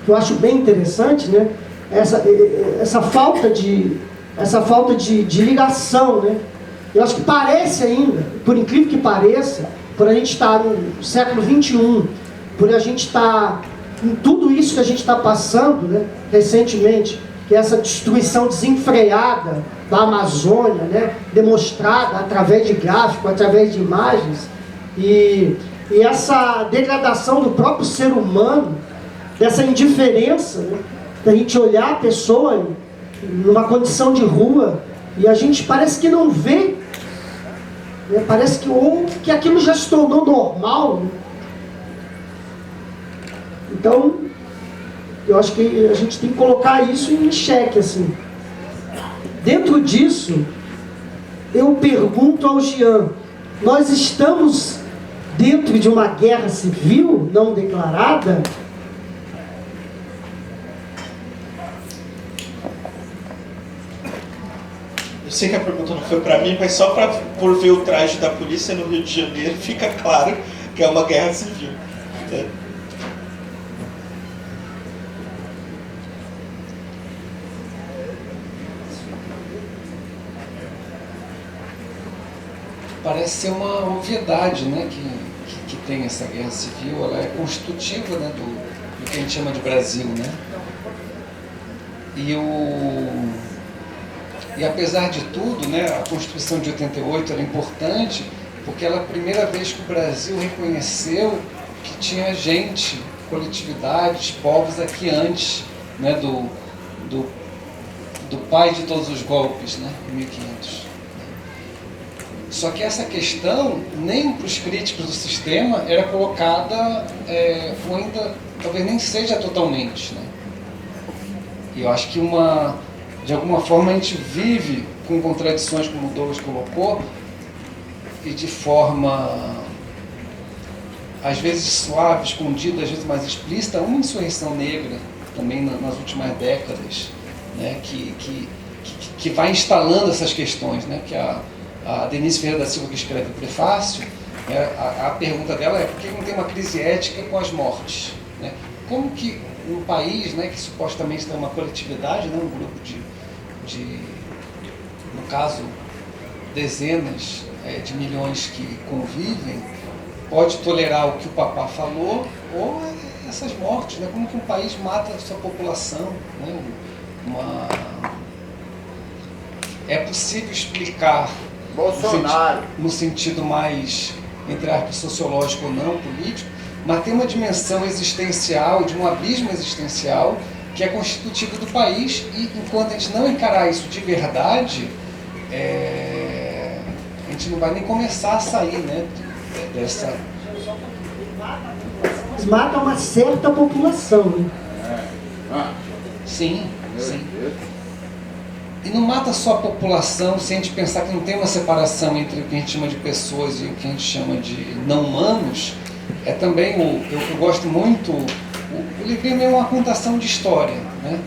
que eu acho bem interessante, né? Essa falta de ligação, né? Eu acho que parece ainda, por incrível que pareça, por a gente estar no século XXI, por a gente estar em tudo isso que a gente está passando, né, recentemente, que é essa destruição desenfreada da Amazônia, né, demonstrada através de gráfico, através de imagens, e essa degradação do próprio ser humano, dessa indiferença, né, da gente olhar a pessoa numa condição de rua e a gente parece que não vê, né? Parece que aquilo já se tornou normal, né? Então, eu acho que a gente tem que colocar isso em xeque, assim. Dentro disso, eu pergunto ao Jean, nós estamos dentro de uma guerra civil não declarada? Eu sei que a pergunta não foi para mim, mas só por ver o traje da polícia no Rio de Janeiro, fica claro que é uma guerra civil. Né? Parece ser uma obviedade, né, que tem essa guerra civil. Ela é constitutiva, né, do que a gente chama de Brasil, né? E apesar de tudo, né, a Constituição de 88 era importante porque ela é a primeira vez que o Brasil reconheceu que tinha gente, coletividades, povos aqui antes, né, do pai de todos os golpes, né, em 1500. Só que essa questão, nem para os críticos do sistema, era colocada, ou ainda, talvez nem seja totalmente, né? E eu acho que de alguma forma a gente vive com contradições, como o Douglas colocou, e de forma, às vezes suave, escondida, às vezes mais explícita, uma insurreição negra, também nas últimas décadas, né, que vai instalando essas questões, né, que a Denise Ferreira da Silva, que escreve o prefácio, a pergunta dela é por que não tem uma crise ética com as mortes? Né? Como que um país, né, que supostamente tem uma coletividade, né, um grupo no caso, dezenas de milhões que convivem, pode tolerar o que o Papá falou ou essas mortes, né? Como que um país mata a sua população, né? É possível explicar Bolsonaro no sentido mais, entre aspas, sociológico ou não, político, mas tem uma dimensão existencial, de um abismo existencial, que é constitutivo do país, e enquanto a gente não encarar isso de verdade, a gente não vai nem começar a sair, né, dessa... Eles matam uma certa população, né? Sim, sim. E não mata só a população sem a gente pensar que não tem uma separação entre o que a gente chama de pessoas e o que a gente chama de não humanos. É também, eu gosto muito, o livrinho é uma contação de história, né?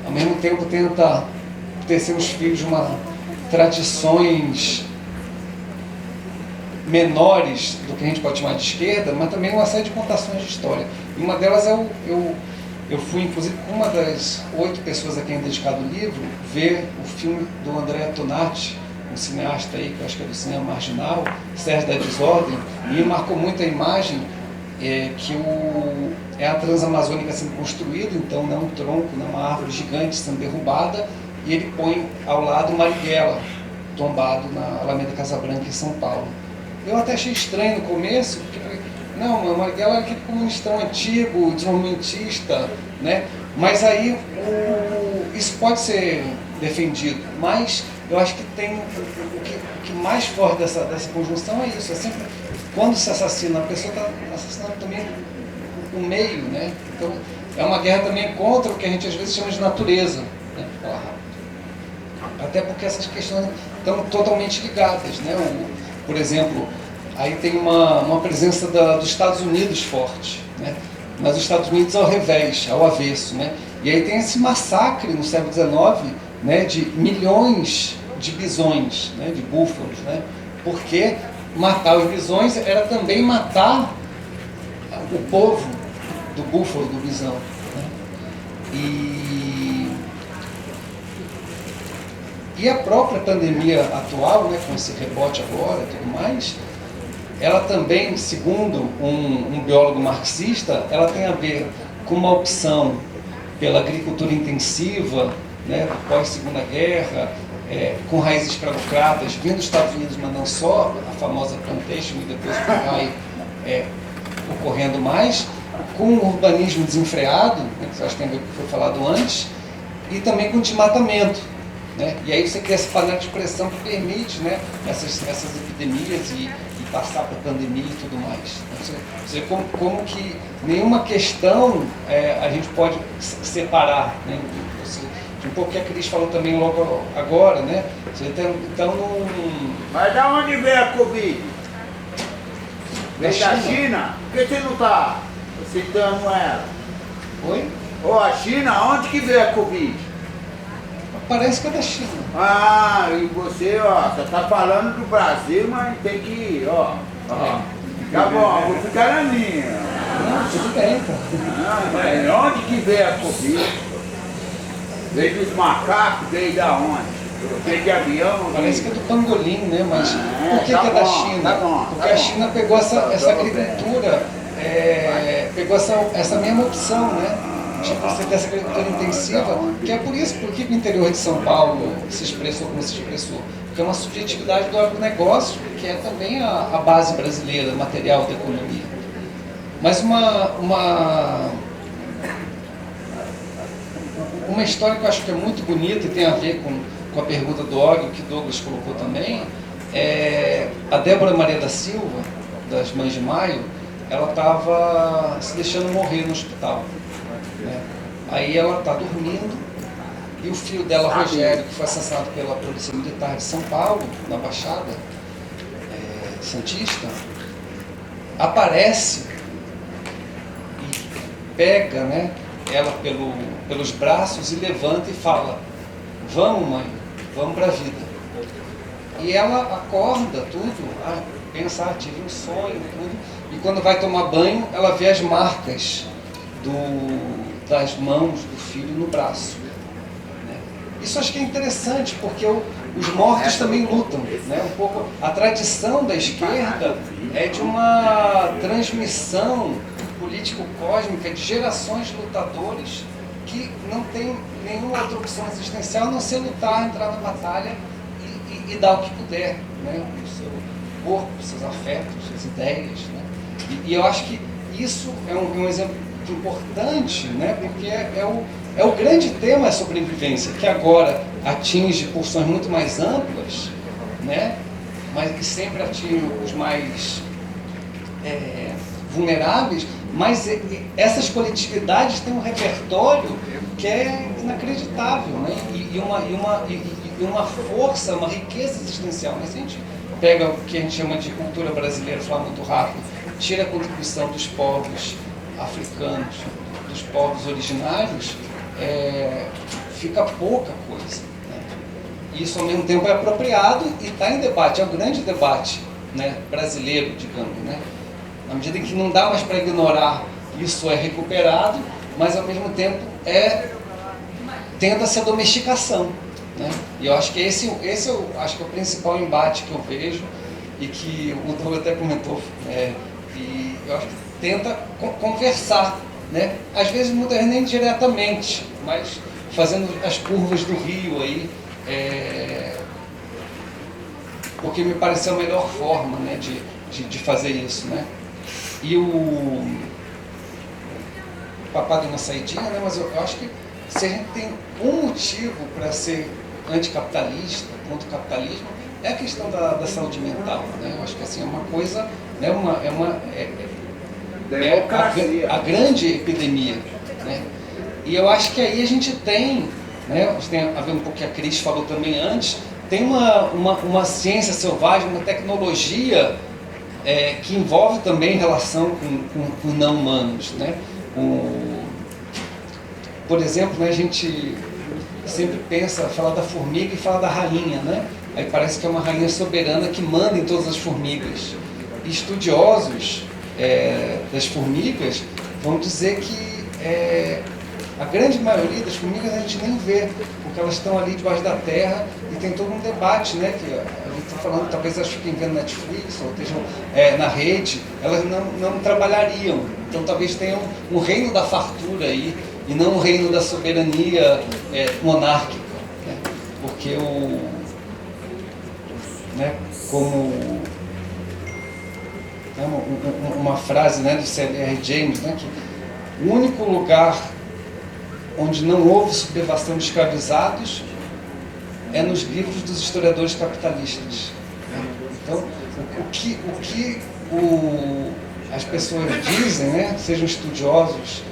Ao mesmo tempo tenta tecer os fios de tradições menores do que a gente pode chamar de esquerda, mas também uma série de contações de história. E uma delas é Eu fui, inclusive, com uma das 8 pessoas a quem é dedicado o livro, ver o filme do André Tonati, um cineasta aí, que eu acho que é do cinema marginal, Sérgio da Desordem, e me marcou muito a imagem que é a Transamazônica sendo construída, então não é um tronco, não é uma árvore gigante sendo derrubada, e ele põe ao lado o Marighella, tombado na Alameda Casabranca, em São Paulo. Eu até achei estranho no começo, porque falei, não, o Marighella era aquele comunistão antigo, desenvolvimentista, né? Mas aí isso pode ser defendido, mas eu acho que tem o que mais forte dessa conjunção é isso, é sempre quando se assassina, a pessoa está assassinando também o meio, né? Então é uma guerra também contra o que a gente às vezes chama de natureza, né? Até porque essas questões estão totalmente ligadas, né? Por exemplo, aí tem uma presença dos Estados Unidos forte, né? Mas os Estados Unidos ao revés, ao avesso, né? E aí tem esse massacre no século XIX, né, de milhões de bisões, né, de búfalos, né? Porque matar os bisões era também matar o povo do búfalo, do bisão, né? E a própria pandemia atual, né, com esse rebote agora e tudo mais, ela também, segundo um biólogo marxista, ela tem a ver com uma opção pela agricultura intensiva, né, pós-segunda guerra, com raízes escravocratas, vindo dos Estados Unidos, mas não só, a famosa plantation e depois o que vai ocorrendo mais, com o urbanismo desenfreado, né, que eu acho que tem a ver com o que foi falado antes, e também com o desmatamento. Né? E aí você cria essa panela de pressão que permite, né, essas epidemias e passar para a pandemia e tudo mais. Você como que nenhuma questão a gente pode separar, né? Um pouco que a Cris falou também logo agora, né? Então, Mas da onde veio a Covid? Veio da China? Por que você não está citando ela? Oi? Ô, a China, onde que veio a Covid? Parece que é da China. Ah, e você, ó, você tá falando do Brasil, mas tem que, ó. Tá bom, vou ficar na minha. Tudo bem, cara. Mas onde que veio a Covid? Veio dos macacos, veio da onde? Veio de avião? Parece que é do pangolim, né? Mas por que, tá que é bom, da China? tá bom, porque a China pegou essa agricultura, pegou essa mesma opção, né? Tipo, você tem essa agricultura intensiva, que é por isso porque o interior de São Paulo se expressou como se expressou. Porque é uma subjetividade do agronegócio, que é também a base brasileira, material da economia. Mas uma história que eu acho que é muito bonita e tem a ver com a pergunta do Ório, que Douglas colocou também, é a Débora Maria da Silva, das Mães de Maio, ela estava se deixando morrer no hospital. Né? Aí ela está dormindo e o filho dela, Rogério, que foi assassinado pela Polícia Militar de São Paulo, na Baixada Santista, aparece e pega, né, ela pelos braços e levanta e fala: vamos, mãe, vamos para a vida. E ela acorda tudo, pensa, tive um sonho, tudo, e quando vai tomar banho, ela vê as marcas das mãos do filho no braço. Né? Isso acho que é interessante, porque os mortos também lutam. Né? Um pouco, a tradição da esquerda é de uma transmissão político-cósmica de gerações de lutadores que não tem nenhuma outra opção existencial a não ser lutar, entrar na batalha e dar o que puder, né? O seu corpo, os seus afetos, as ideias. Né? E eu acho que isso é um exemplo importante, né? Porque é o grande tema, a sobrevivência, que agora atinge porções muito mais amplas, né? Mas que sempre atinge os mais vulneráveis, mas essas coletividades têm um repertório que é inacreditável, né? E uma força, uma riqueza existencial. Mas se a gente pega o que a gente chama de cultura brasileira, falar muito rápido, tira a contribuição dos povos africanos, dos povos originários, fica pouca coisa. Né? Isso ao mesmo tempo é apropriado e está em debate, é o grande debate, né, brasileiro, digamos. Né? Na medida em que não dá mais para ignorar, isso é recuperado, mas ao mesmo tempo tenta essa domesticação, né? E eu acho que esse eu acho que é o principal embate que eu vejo e que o Douglas até comentou, e eu acho que tenta conversar, né? Às vezes muitas vezes nem diretamente, mas fazendo as curvas do rio aí, porque me pareceu a melhor forma, né, de fazer isso, né? E o Papá deu uma saidinha, né? Mas eu acho que se a gente tem um motivo para ser anticapitalista, contra o capitalismo, é a questão da saúde mental, né? Eu acho que assim, é uma coisa, né, a grande epidemia, né? E eu acho que aí a gente tem, né, tem a ver um pouco que a Cris falou também antes, tem uma ciência selvagem, uma tecnologia que envolve também relação com não humanos, né? Por exemplo, né, a gente sempre fala da formiga e fala da rainha, né? Aí parece que é uma rainha soberana que manda em todas as formigas. E estudiosos das formigas vão dizer que a grande maioria das formigas a gente nem vê, porque elas estão ali debaixo da terra e tem todo um debate, né? Que a gente está falando, talvez elas fiquem vendo Netflix ou estejam na rede, elas não trabalhariam. Então talvez tenham um reino da fartura aí e não um reino da soberania monárquica, né? Porque como uma frase, né, do C.L.R. James, né, que o único lugar onde não houve sublevação de escravizados é nos livros dos historiadores capitalistas. Então, o que as pessoas dizem, né, sejam estudiosos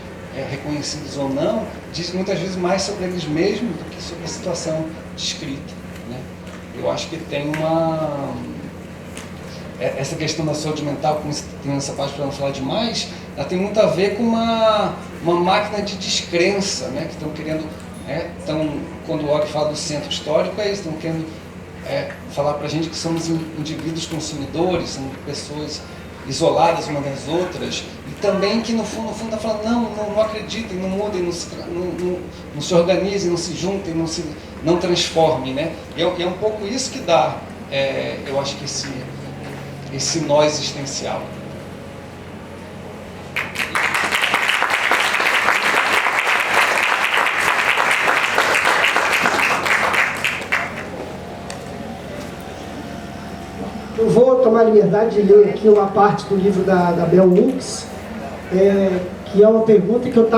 reconhecidos ou não, dizem muitas vezes mais sobre eles mesmos do que sobre a situação descrita, né? Eu acho que tem essa questão da saúde mental, como tem essa parte para não falar demais, ela tem muito a ver com uma máquina de descrença, né? Que estão querendo, quando o Og fala do centro histórico, estão querendo falar para a gente que somos indivíduos consumidores, somos pessoas isoladas umas das outras, e também que no fundo está falando, não acreditem, não mudem, não se organizem, não se juntem, não transformem, né? E é um pouco isso que dá, eu acho que esse nó existencial. Eu vou tomar a liberdade de ler aqui uma parte do livro da Bell Hooks, que é uma pergunta que eu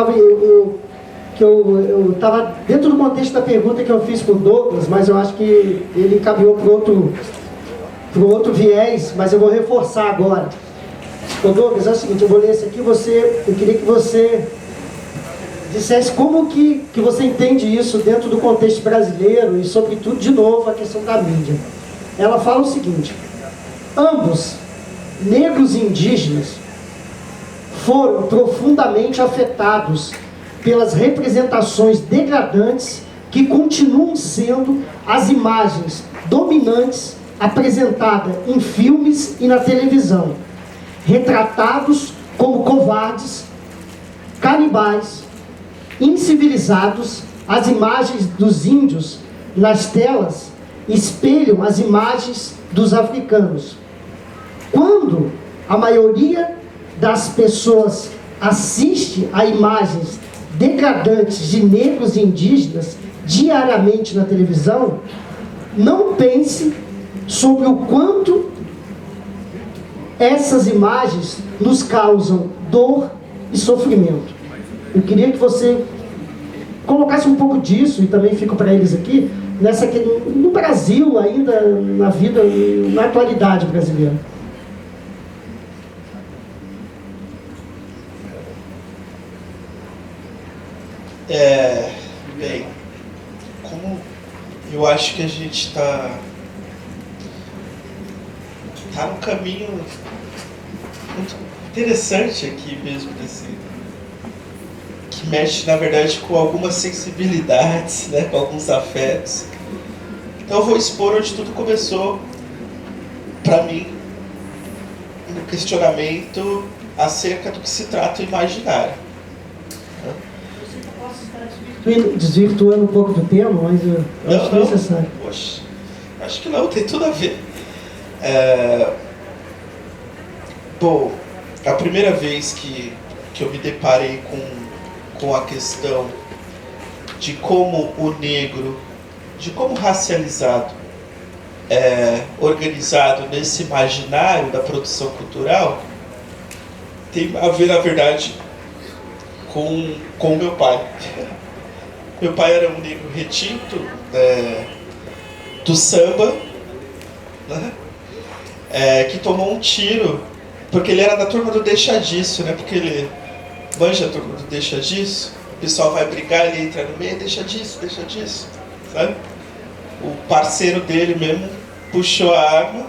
estava dentro do contexto da pergunta que eu fiz para o Douglas, mas eu acho que ele caminhou para outro viés, mas eu vou reforçar agora. Ô Douglas, é o seguinte, eu vou ler esse aqui, eu queria que você dissesse como que você entende isso dentro do contexto brasileiro e, sobretudo, de novo, a questão da mídia. Ela fala o seguinte: ambos, negros e indígenas, foram profundamente afetados pelas representações degradantes que continuam sendo as imagens dominantes apresentadas em filmes e na televisão, retratados como covardes, canibais, incivilizados. As imagens dos índios nas telas espelham as imagens dos africanos. Quando a maioria das pessoas assiste a imagens degradantes de negros e indígenas diariamente na televisão, não pense sobre o quanto essas imagens nos causam dor e sofrimento. Eu queria que você colocasse um pouco disso, e também fico para eles aqui, no Brasil ainda, na vida, na atualidade brasileira. Bem, como eu acho que a gente está num caminho muito interessante aqui mesmo, que mexe, na verdade, com algumas sensibilidades, né, com alguns afetos. Então eu vou expor onde tudo começou, para mim, no questionamento acerca do que se trata o imaginário. desvirtuando um pouco do tema, mas eu acho necessário. Poxa, acho que não, tem tudo a ver. Bom, a primeira vez que eu me deparei com a questão de como o negro, de como racializado é organizado nesse imaginário da produção cultural, tem a ver, na verdade, com meu pai. Meu pai era um negro retinto do samba, né? Que tomou um tiro, porque ele era da turma do deixa disso, né? Porque ele manja a turma do deixa disso, o pessoal vai brigar, ele entra no meio, deixa disso, sabe? O parceiro dele mesmo puxou a arma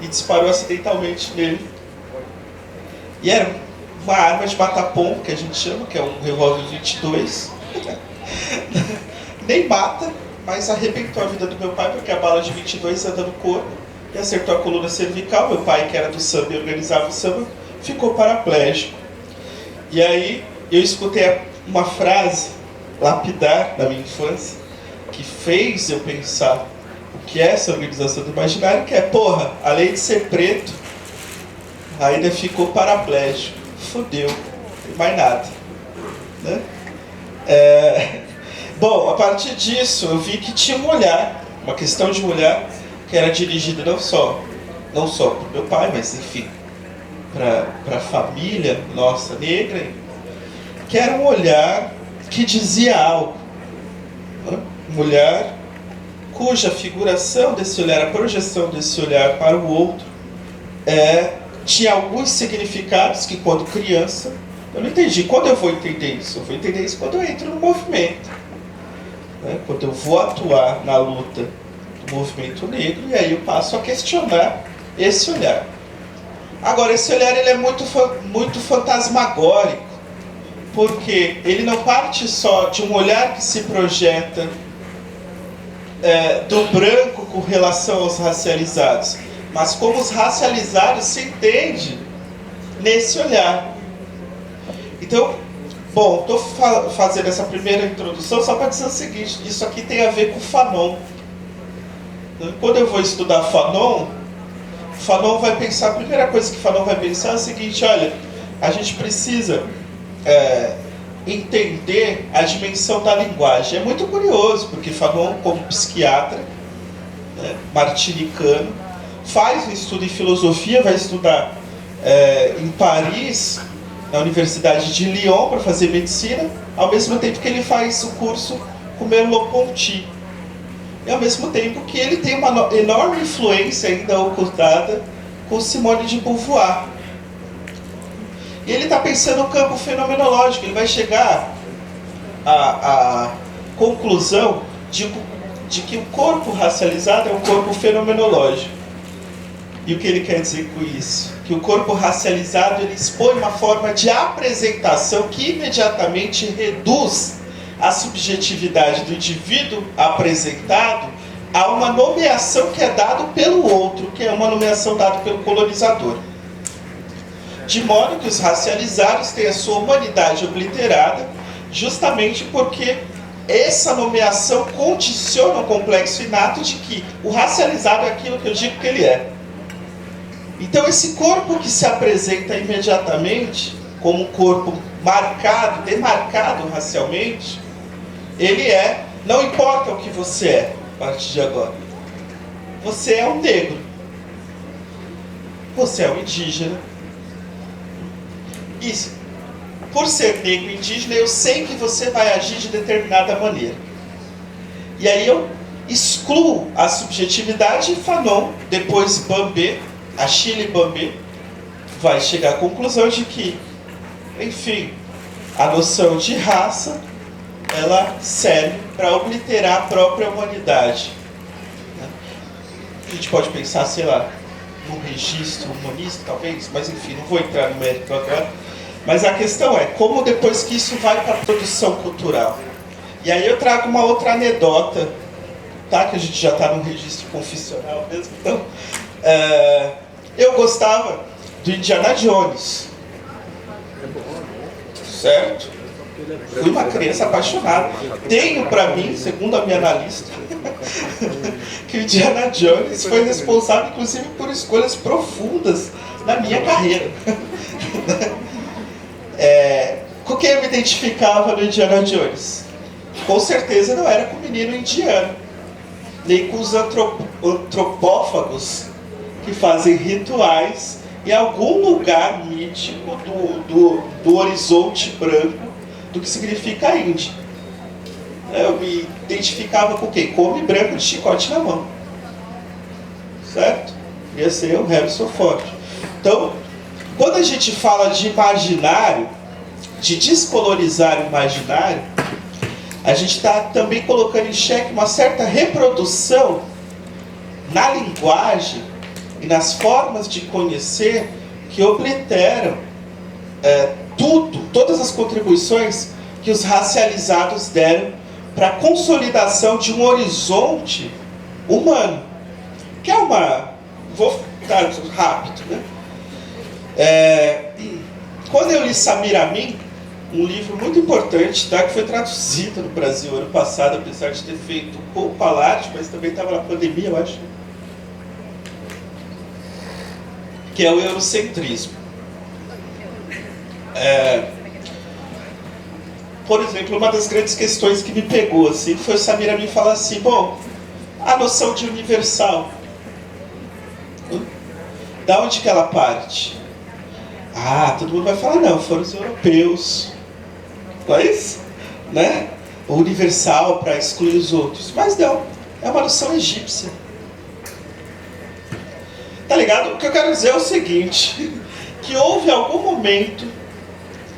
e disparou acidentalmente nele. E era uma arma de matar pombo, que a gente chama, que é um revólver 22. Nem mata, mas arrebentou a vida do meu pai, porque a bala de 22 anda no corpo e acertou a coluna cervical. Meu pai, que era do samba e organizava o samba, ficou paraplégico. E aí eu escutei uma frase lapidar da minha infância, que fez eu pensar o que é essa organização do imaginário, que é, porra, além de ser preto, ainda ficou paraplégico. Fodeu, não tem mais nada, né? Bom, a partir disso eu vi que tinha um olhar, uma questão de um olhar que era dirigida não só para o meu pai, mas enfim, para a família nossa negra, que era um olhar que dizia algo, né? Um olhar cuja figuração desse olhar, a projeção desse olhar para o outro, tinha alguns significados que, quando criança, eu não entendi. Quando eu vou entender isso? Eu vou entender isso quando eu entro no movimento, né? Quando eu vou atuar na luta do movimento negro, e aí eu passo a questionar esse olhar. Agora, esse olhar ele é muito fantasmagórico, porque ele não parte só de um olhar que se projeta do branco com relação aos racializados, mas como os racializados se entendem nesse olhar. Então, bom, estou fazendo essa primeira introdução só para dizer o seguinte: isso aqui tem a ver com Fanon. Quando eu vou estudar Fanon vai pensar, a primeira coisa que Fanon vai pensar é o seguinte: olha, a gente precisa entender a dimensão da linguagem. É muito curioso, porque Fanon, como psiquiatra, né, martinicano, faz um estudo em filosofia, vai estudar em Paris, na Universidade de Lyon, para fazer medicina, ao mesmo tempo que ele faz o curso com Merleau-Ponty. E ao mesmo tempo que ele tem uma enorme influência ainda ocultada com Simone de Beauvoir. E ele está pensando no campo fenomenológico, ele vai chegar à conclusão de que o corpo racializado é um corpo fenomenológico. E o que ele quer dizer com isso? Que o corpo racializado ele expõe uma forma de apresentação que imediatamente reduz a subjetividade do indivíduo apresentado a uma nomeação que é dada pelo outro, que é uma nomeação dada pelo colonizador. De modo que os racializados têm a sua humanidade obliterada, justamente porque essa nomeação condiciona o complexo inato de que o racializado é aquilo que eu digo que ele é. Então esse corpo que se apresenta imediatamente como um corpo marcado, demarcado racialmente, ele não importa o que você é a partir de agora. Você é um negro. Você é um indígena. Isso. Por ser negro e indígena, eu sei que você vai agir de determinada maneira. E aí eu excluo a subjetividade e Fanon, depois Bambé, Achille Bambé, vai chegar à conclusão de que, enfim, a noção de raça, ela serve para obliterar a própria humanidade. A gente pode pensar, sei lá, num registro humanista, talvez, mas enfim, não vou entrar no mérito agora. Mas a questão é, como depois que isso vai para a produção cultural? E aí eu trago uma outra anedota, tá? Que a gente já está num registro confissional mesmo, então... eu gostava do Indiana Jones, certo? Fui uma criança apaixonada. Tenho para mim, segundo a minha analista, que o Indiana Jones foi responsável, inclusive, por escolhas profundas na minha carreira. Com quem eu me identificava no Indiana Jones? Com certeza não era com o menino indiano, nem com os antropófagos que fazem rituais em algum lugar mítico do horizonte branco do que significa a Índia. Eu me identificava com quem? Com homem branco de chicote na mão. Certo? Ia ser o Harrison Ford. Então, quando a gente fala de imaginário, de descolorizar o imaginário, a gente está também colocando em xeque uma certa reprodução na linguagem e nas formas de conhecer que obliteram todas as contribuições que os racializados deram para a consolidação de um horizonte humano. Que é uma... Vou dar rápido, né? Quando eu li Samir Amin, um livro muito importante, tá, que foi traduzido no Brasil ano passado, apesar de ter feito um pouco palácio, mas também estava na pandemia, eu acho, que é o eurocentrismo. Por exemplo, uma das grandes questões que me pegou assim, foi o Samir Amin falar assim, bom, a noção de universal, da onde que ela parte? Todo mundo vai falar, não, foram os europeus, não é isso? Né? O universal para excluir os outros. Mas não, é uma noção egípcia. Tá ligado? O que eu quero dizer é o seguinte, que houve algum momento,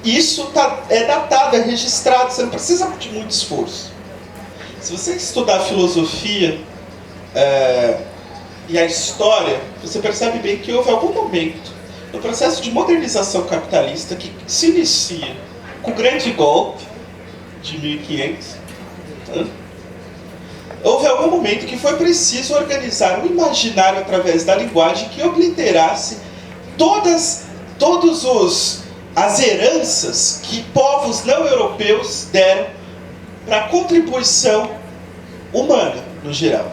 isso é datado, é registrado, você não precisa de muito esforço. Se você estudar filosofia e a história, você percebe bem que houve algum momento no processo de modernização capitalista que se inicia com o grande golpe de 1500, houve algum momento que foi preciso organizar um imaginário através da linguagem que obliterasse todas as heranças que povos não europeus deram para a contribuição humana, no geral.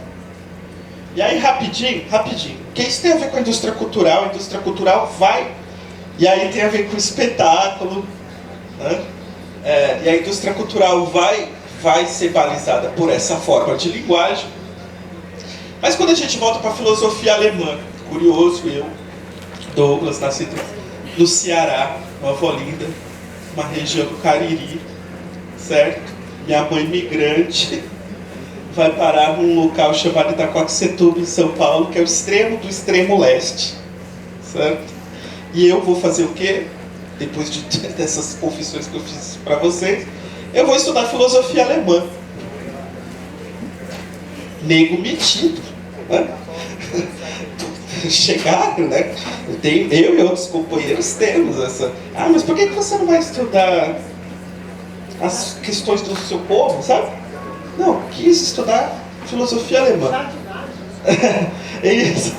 E aí, rapidinho, porque isso tem a ver com a indústria cultural vai, e aí tem a ver com o espetáculo, né? E a indústria cultural vai ser balizada por essa forma de linguagem. Mas quando a gente volta para a filosofia alemã, curioso, eu, Douglas, nascido no Ceará, Nova Olinda, uma região do Cariri, certo? Minha mãe imigrante, vai parar num local chamado Itacoaxetuba, em São Paulo, que é o extremo do extremo leste, certo? E eu vou fazer o quê? Depois dessas confissões que eu fiz para vocês, eu vou estudar filosofia alemã. Nego metido, né? Chegaram, né? Eu e outros companheiros temos essa... mas por que você não vai estudar as questões do seu povo, sabe? Não, quis estudar filosofia alemã. É isso.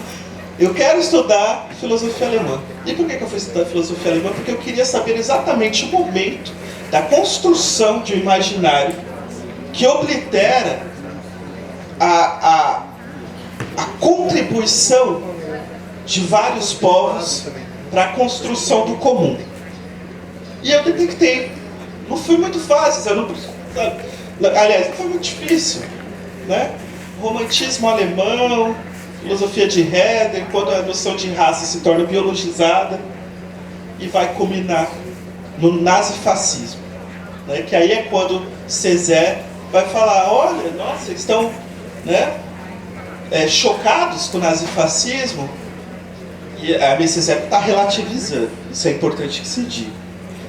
Eu quero estudar filosofia alemã. E por que eu fui estudar filosofia alemã? Porque eu queria saber exatamente o momento da construção de um imaginário que oblitera a contribuição de vários povos para a construção do comum. E eu detectei. Não foi muito fácil, aliás, não foi muito difícil, né? Romantismo alemão, filosofia de Herder, quando a noção de raça se torna biologizada e vai culminar no nazifascismo, né? Que aí é quando Césaire vai falar, olha, nossa, eles estão, né, chocados com o nazifascismo, e a Césaire está relativizando. Isso é importante que se diga.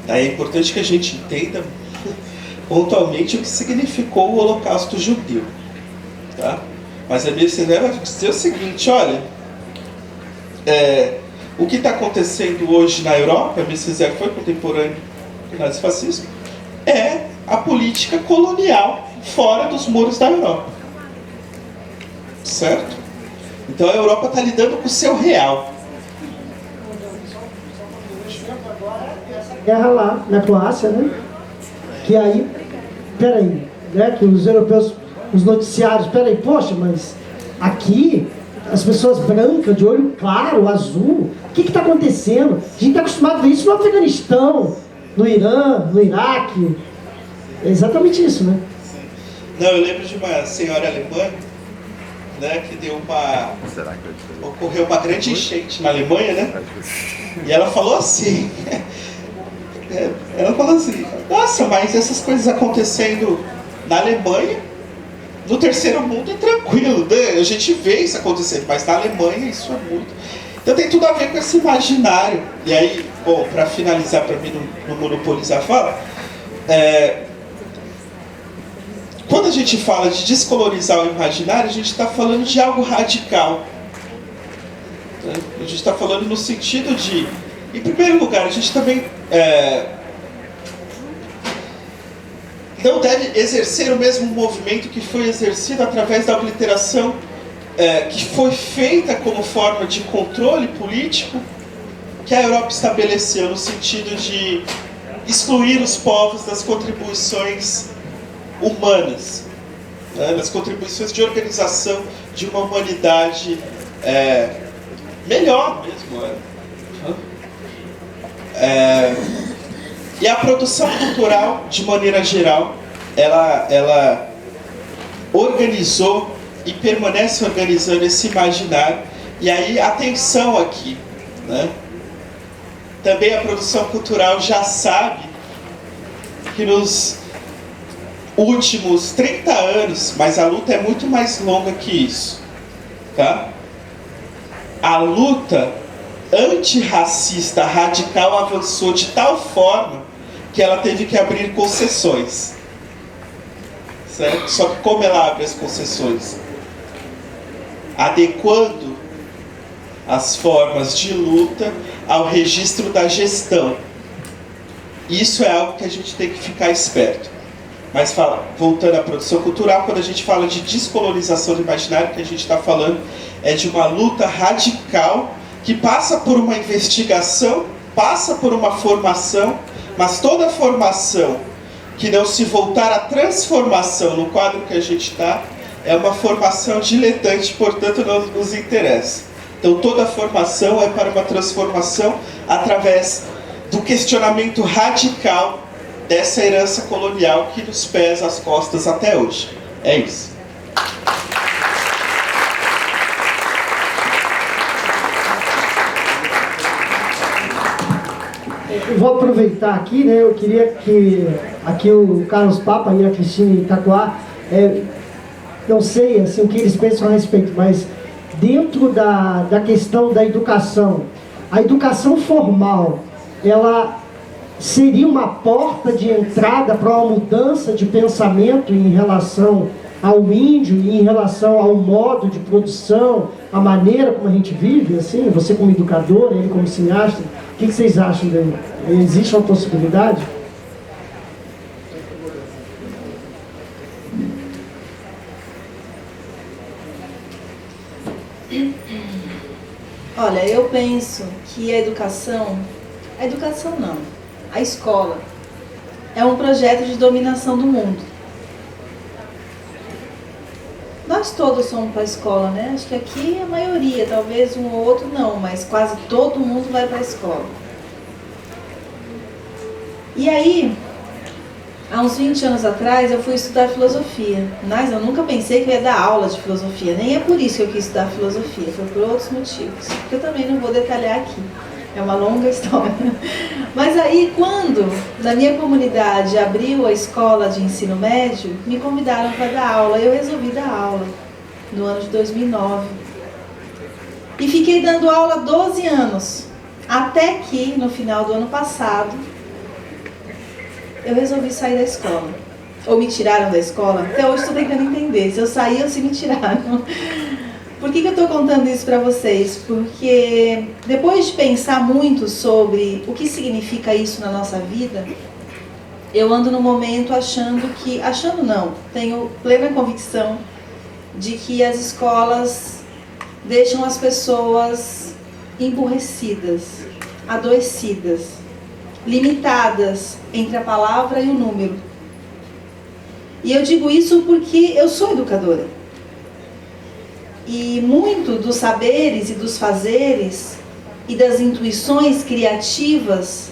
Daí é importante que a gente entenda pontualmente o que significou o Holocausto judeu, tá? Mas a Césaire vai dizer o seguinte, olha, o que está acontecendo hoje na Europa, a Césaire foi contemporâneo do nazifascismo, é a política colonial fora dos muros da Europa, certo? Então a Europa está lidando com o seu real. Guerra lá na Croácia, né? que aí, peraí, né, que os europeus, os noticiários, peraí, poxa, mas aqui as pessoas brancas, de olho claro, azul, o que está acontecendo? A gente está acostumado a ver isso no Afeganistão, no Irã, no Iraque. É exatamente isso, né? Não, eu lembro de uma senhora alemã, né, que deu ocorreu uma grande enchente na Alemanha, né? E ela falou assim, nossa, mas essas coisas acontecendo na Alemanha, no terceiro mundo é tranquilo, né? A gente vê isso acontecendo, mas na Alemanha isso é muito. Então tem tudo a ver com esse imaginário. E aí, bom, para finalizar, para mim não monopolizar a fala, quando a gente fala de descolorizar o imaginário, a gente está falando de algo radical. Né? A gente está falando no sentido de, em primeiro lugar, a gente também não deve exercer o mesmo movimento que foi exercido através da obliteração que foi feita como forma de controle político que a Europa estabeleceu no sentido de excluir os povos das contribuições humanas, né, das contribuições de organização de uma humanidade melhor mesmo. E a produção cultural, de maneira geral, ela organizou e permanece organizando esse imaginário. E aí, atenção aqui, né? Também a produção cultural já sabe que nos últimos 30 anos, mas a luta é muito mais longa que isso, tá? A luta antirracista radical avançou de tal forma que ela teve que abrir concessões, certo? Só que como ela abre as concessões? Adequando as formas de luta ao registro da gestão. Isso é algo que a gente tem que ficar esperto. Mas voltando à produção cultural, quando a gente fala de descolonização do imaginário, o que a gente está falando é de uma luta radical que passa por uma investigação, passa por uma formação, mas toda formação que não se voltar à transformação no quadro que a gente está, é uma formação diletante, portanto não nos interessa. Então toda formação é para uma transformação através do questionamento radical dessa herança colonial que nos pesa as costas até hoje. É isso. Eu vou aproveitar aqui, né? Eu queria que aqui o Carlos Papa e a Cristina Itaquá, não sei assim, o que eles pensam a respeito, mas dentro da questão da educação, a educação formal, ela seria uma porta de entrada para uma mudança de pensamento em relação ao índio, em relação ao modo de produção, a maneira como a gente vive, assim, você como educador, ele como cineasta, o que vocês acham daí? Existe uma possibilidade? Olha, eu penso que a educação não, a escola é um projeto de dominação do mundo. Nós todos somos para a escola, né? Acho que aqui a maioria, talvez um ou outro não, mas quase todo mundo vai para a escola. E aí, há uns 20 anos atrás, eu fui estudar filosofia, mas eu nunca pensei que eu ia dar aula de filosofia, nem é por isso que eu quis estudar filosofia, foi por outros motivos, que eu também não vou detalhar aqui, é uma longa história. Mas aí, quando na minha comunidade abriu a escola de ensino médio, me convidaram para dar aula, eu resolvi dar aula, no ano de 2009. E fiquei dando aula 12 anos, até que no final do ano passado, eu resolvi sair da escola. Ou me tiraram da escola. Até hoje estou tentando entender se eu saí ou se me tiraram. Por que eu estou contando isso para vocês? Porque depois de pensar muito sobre o que significa isso na nossa vida, eu ando no momento tenho plena convicção de que as escolas deixam as pessoas emburrecidas, adoecidas, limitadas entre a palavra e o número. E eu digo isso porque eu sou educadora. E muito dos saberes e dos fazeres e das intuições criativas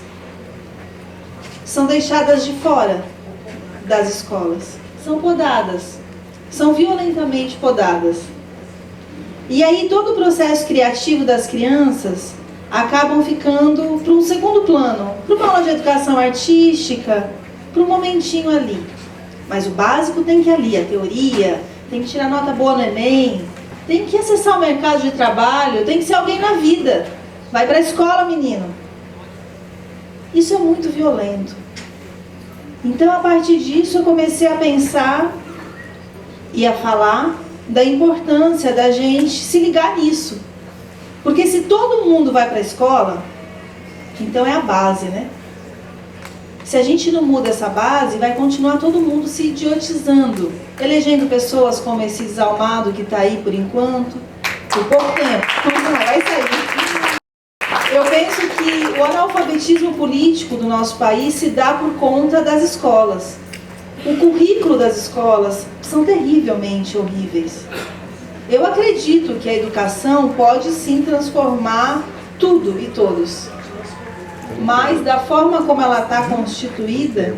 são deixadas de fora das escolas. São podadas. São violentamente podadas. E aí todo o processo criativo das crianças acabam ficando para um segundo plano, para uma aula de educação artística, para um momentinho ali. Mas o básico tem que ir ali, a teoria, tem que tirar nota boa no Enem, tem que acessar o mercado de trabalho, tem que ser alguém na vida. Vai para a escola, menino. Isso é muito violento. Então, a partir disso, eu comecei a pensar e a falar da importância da gente se ligar nisso. Porque se todo mundo vai para a escola, então é a base, né? Se a gente não muda essa base, vai continuar todo mundo se idiotizando, elegendo pessoas como esse desalmado que está aí por enquanto, por pouco tempo. Vai sair. Eu penso que o analfabetismo político do nosso país se dá por conta das escolas. O currículo das escolas são terrivelmente horríveis. Eu acredito que a educação pode sim transformar tudo e todos. Mas da forma como ela está constituída,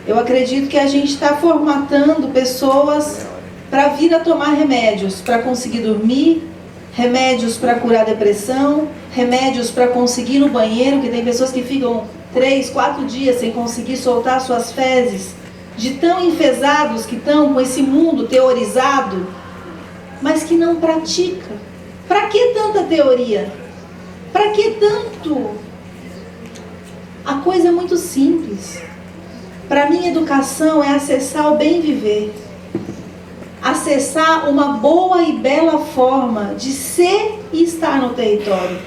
eu acredito que a gente está formatando pessoas para vir a tomar remédios, para conseguir dormir, remédios para curar depressão, remédios para conseguir ir no banheiro, que tem pessoas que ficam 3, 4 dias sem conseguir soltar suas fezes, de tão enfesados que estão com esse mundo teorizado, mas que não pratica. Para que tanta teoria? Para que tanto? A coisa é muito simples. Para mim, educação é acessar o bem viver. Acessar uma boa e bela forma de ser e estar no território.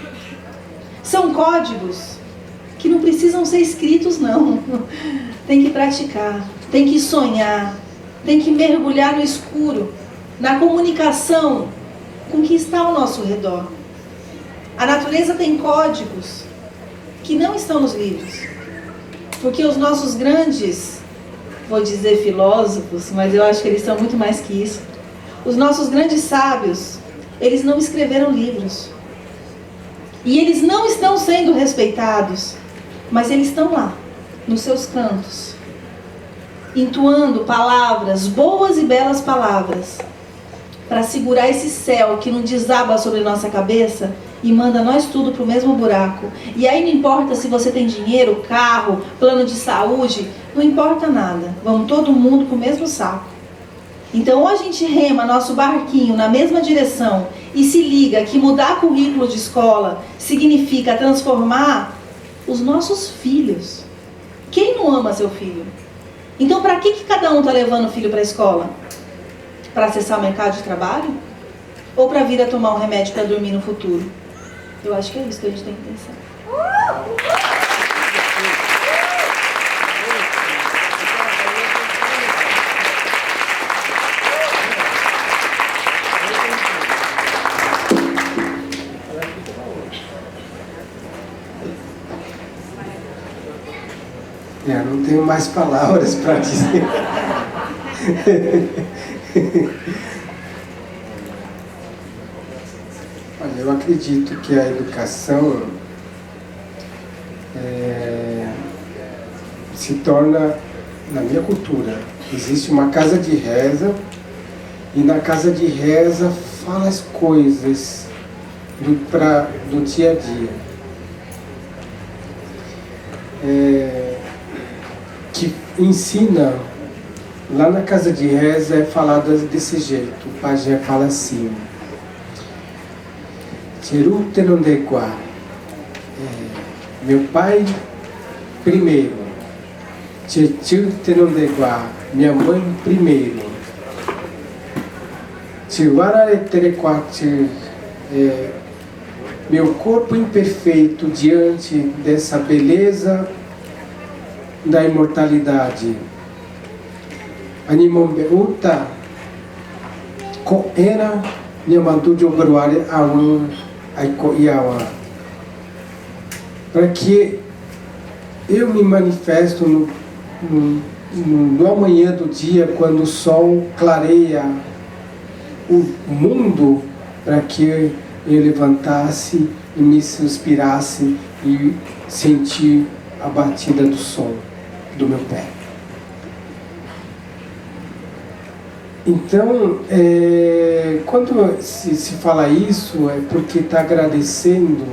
São códigos que não precisam ser escritos, não. Tem que praticar, tem que sonhar, tem que mergulhar no escuro, na comunicação com o que está ao nosso redor. A natureza tem códigos que não estão nos livros, porque os nossos grandes, vou dizer filósofos, mas eu acho que eles são muito mais que isso, os nossos grandes sábios, eles não escreveram livros, e eles não estão sendo respeitados, mas eles estão lá, nos seus cantos, entoando palavras, boas e belas palavras, para segurar esse céu que não desaba sobre nossa cabeça e manda nós tudo para o mesmo buraco. E aí não importa se você tem dinheiro, carro, plano de saúde, não importa nada. Vamos todo mundo para o mesmo saco. Então ou a gente rema nosso barquinho na mesma direção e se liga que mudar currículo de escola significa transformar os nossos filhos. Quem não ama seu filho? Então para que cada um está levando o filho para a escola? Para acessar o mercado de trabalho? Ou para vir a tomar um remédio para dormir no futuro? Eu acho que é isso que a gente tem que pensar. Eu não tenho mais palavras para dizer. Olha, eu acredito que a educação se torna, na minha cultura, existe uma casa de reza, e na casa de reza fala as coisas do dia a dia. Que ensina, lá na casa de reza é falado desse jeito, o pajé fala assim: Cheru Tenondeguá, meu pai primeiro, Chechu Tenondeguá, minha mãe primeiro, Chiwara Terequati, meu corpo imperfeito diante dessa beleza da imortalidade. Animombeuta Koera Nyamadu Jogruare Awan Aikoiawa. Para que eu me manifesto no amanhã do dia, quando o sol clareia o mundo, para que eu levantasse e me inspirasse e sentir a batida do sol do meu pé. Então, quando se fala isso, é porque está agradecendo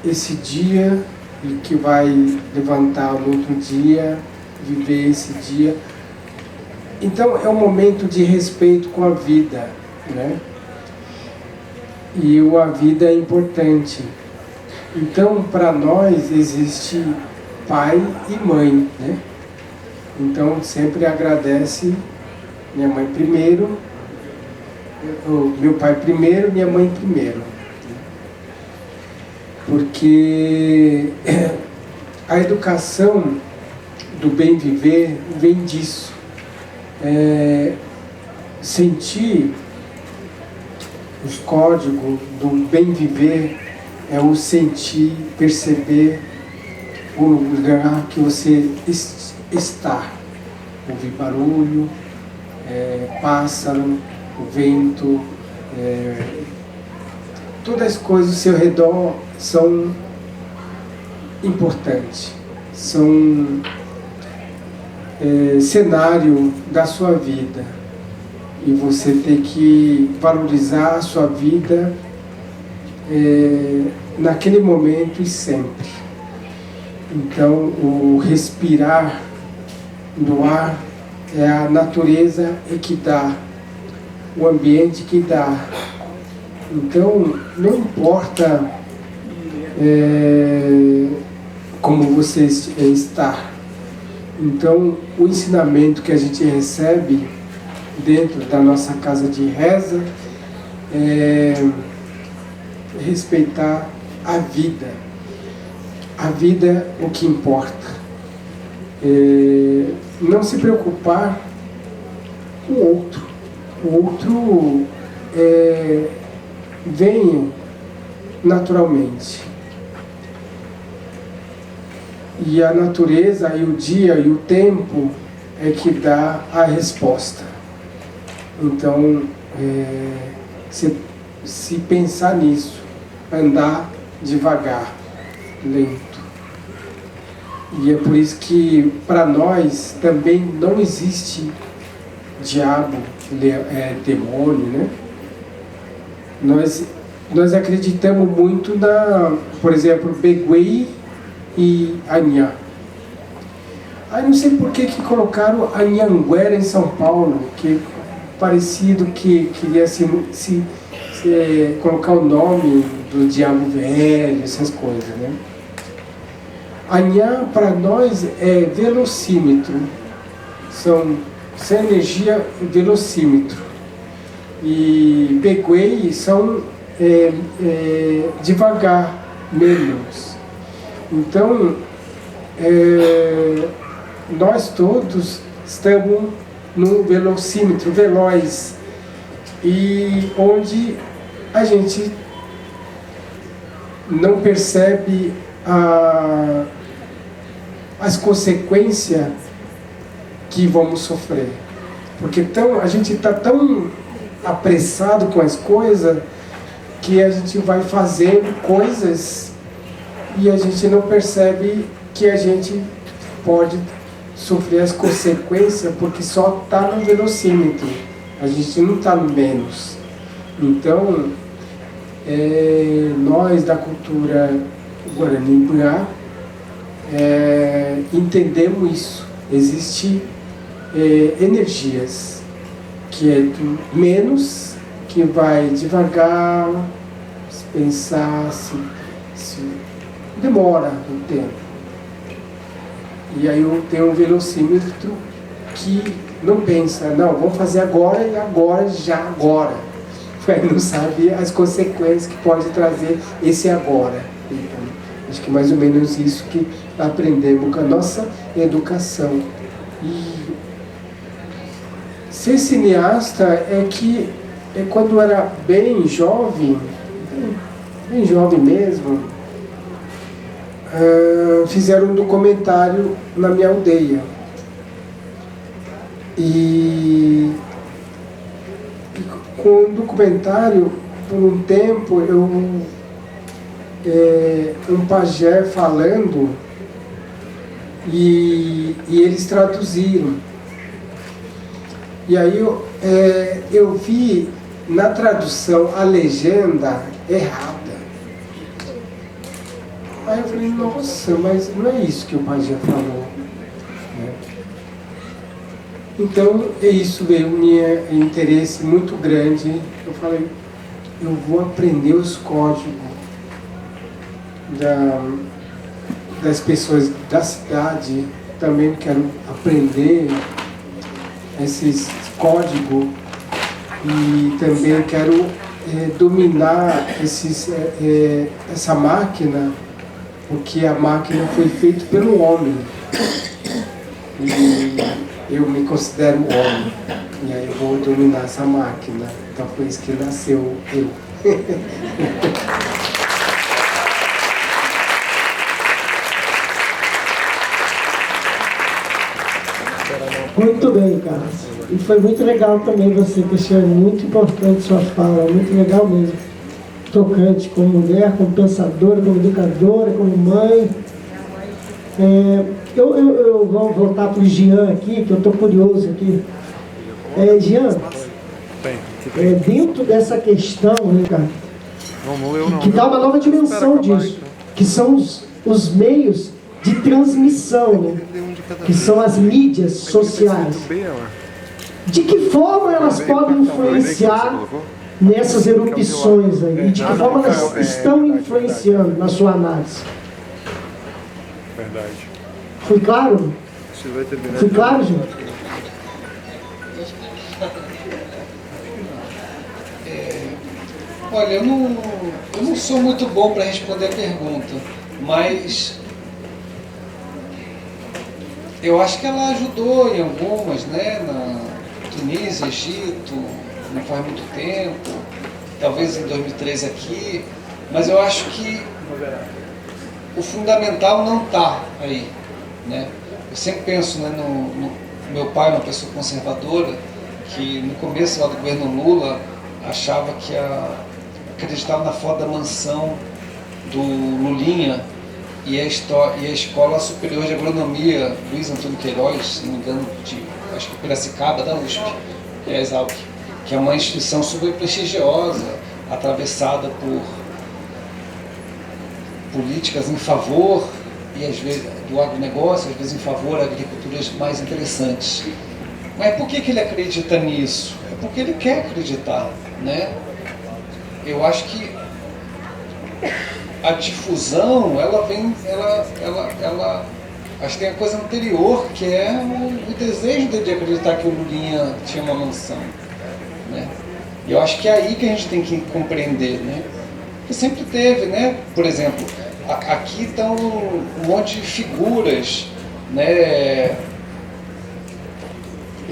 esse dia e que vai levantar no outro dia, viver esse dia. Então, é um momento de respeito com a vida, né? E a vida é importante. Então, para nós, existe pai e mãe, né? Então, sempre agradece minha mãe primeiro, meu pai primeiro, minha mãe primeiro. Porque a educação do bem viver vem disso. Sentir os códigos do bem viver é o sentir, perceber o lugar que você está. Ouvir barulho, pássaro, o vento, todas as coisas ao seu redor são importantes, são cenário da sua vida, e você tem que valorizar a sua vida naquele momento e sempre. Então, o respirar do ar é a natureza que dá, o ambiente que dá. Então, não importa como você está. Então, o ensinamento que a gente recebe dentro da nossa casa de reza é respeitar a vida. A vida é o que importa. Não se preocupar com o outro. O outro vem naturalmente. E a natureza, e o dia, e o tempo é que dá a resposta. Então, se pensar nisso, andar devagar, lento. E é por isso que, para nós, também não existe diabo, demônio, né? Nós acreditamos muito por exemplo, Beguei e Anhã. Aí não sei por que colocaram Anhanguera em São Paulo, que parecido que queria colocar o nome do diabo velho, essas coisas, né? Anhã para nós é velocímetro, são sem energia velocímetro. E Beguei são devagar, menos. Então, nós todos estamos no velocímetro, veloz, e onde a gente não percebe as consequências que vamos sofrer. Porque a gente está tão apressado com as coisas que a gente vai fazendo coisas e a gente não percebe que a gente pode sofrer as consequências porque só está no velocímetro, a gente não está no menos. Então, nós da cultura Guarani-Bunhá entendemos isso. Existem energias que é do menos, que vai devagar, se pensar, se demora um tempo. E aí eu tenho um velocímetro que não pensa, não, vamos fazer agora e agora, já agora. Não sabe as consequências que pode trazer esse agora. Então, acho que mais ou menos isso que aprendemos com a nossa educação. E ser cineasta quando eu era bem jovem mesmo, fizeram um documentário na minha aldeia. E com o documentário, por um tempo, um pajé falando, e eles traduziram. E aí eu vi na tradução a legenda errada. Aí eu falei, nossa, mas não é isso que o pajé falou, né? Então, isso veio um interesse muito grande. Eu falei, eu vou aprender os códigos das pessoas da cidade. Também quero aprender esses códigos e também quero dominar essa máquina, porque a máquina foi feita pelo homem. E eu me considero homem, e aí eu vou dominar essa máquina. Então foi isso que nasceu eu. Muito bem, Carlos. E foi muito legal também você, Cristiano. Muito importante sua fala, muito legal mesmo. Tocante como mulher, como pensadora, como educadora, como mãe. Eu vou voltar para o Jean aqui, que eu estou curioso aqui. Jean, dentro dessa questão, né, cara, que dá uma nova dimensão disso, que são os meios de transmissão, né, que são as mídias sociais. De que forma elas podem influenciar nessas erupções aí? E de que forma elas estão influenciando na sua análise? Verdade. Fui claro? Fui claro, gente? Olha, eu não sou muito bom para responder a pergunta, mas eu acho que ela ajudou em algumas, né? Na Tunísia, Egito, não faz muito tempo, talvez em 2003 aqui, mas eu acho que o fundamental não está aí, né? Eu sempre penso, né, no meu pai, uma pessoa conservadora, que no começo lá do governo Lula achava que acreditava na foto da mansão do Lulinha e a Escola Superior de Agronomia Luiz Antônio Queiroz, se não me engano, acho que Piracicaba, da USP, que é a Exalc, que é uma instituição super prestigiosa, atravessada por políticas em favor e às vezes do agronegócio, às vezes em favor de agriculturas mais interessantes. Mas por que ele acredita nisso? É porque ele quer acreditar, né? Eu acho que a difusão, acho que tem a coisa anterior, que é o desejo dele de acreditar que o Lulinha tinha uma mansão, né? E eu acho que é aí que a gente tem que compreender, né? Que sempre teve, né? Por exemplo, aqui estão um monte de figuras, né,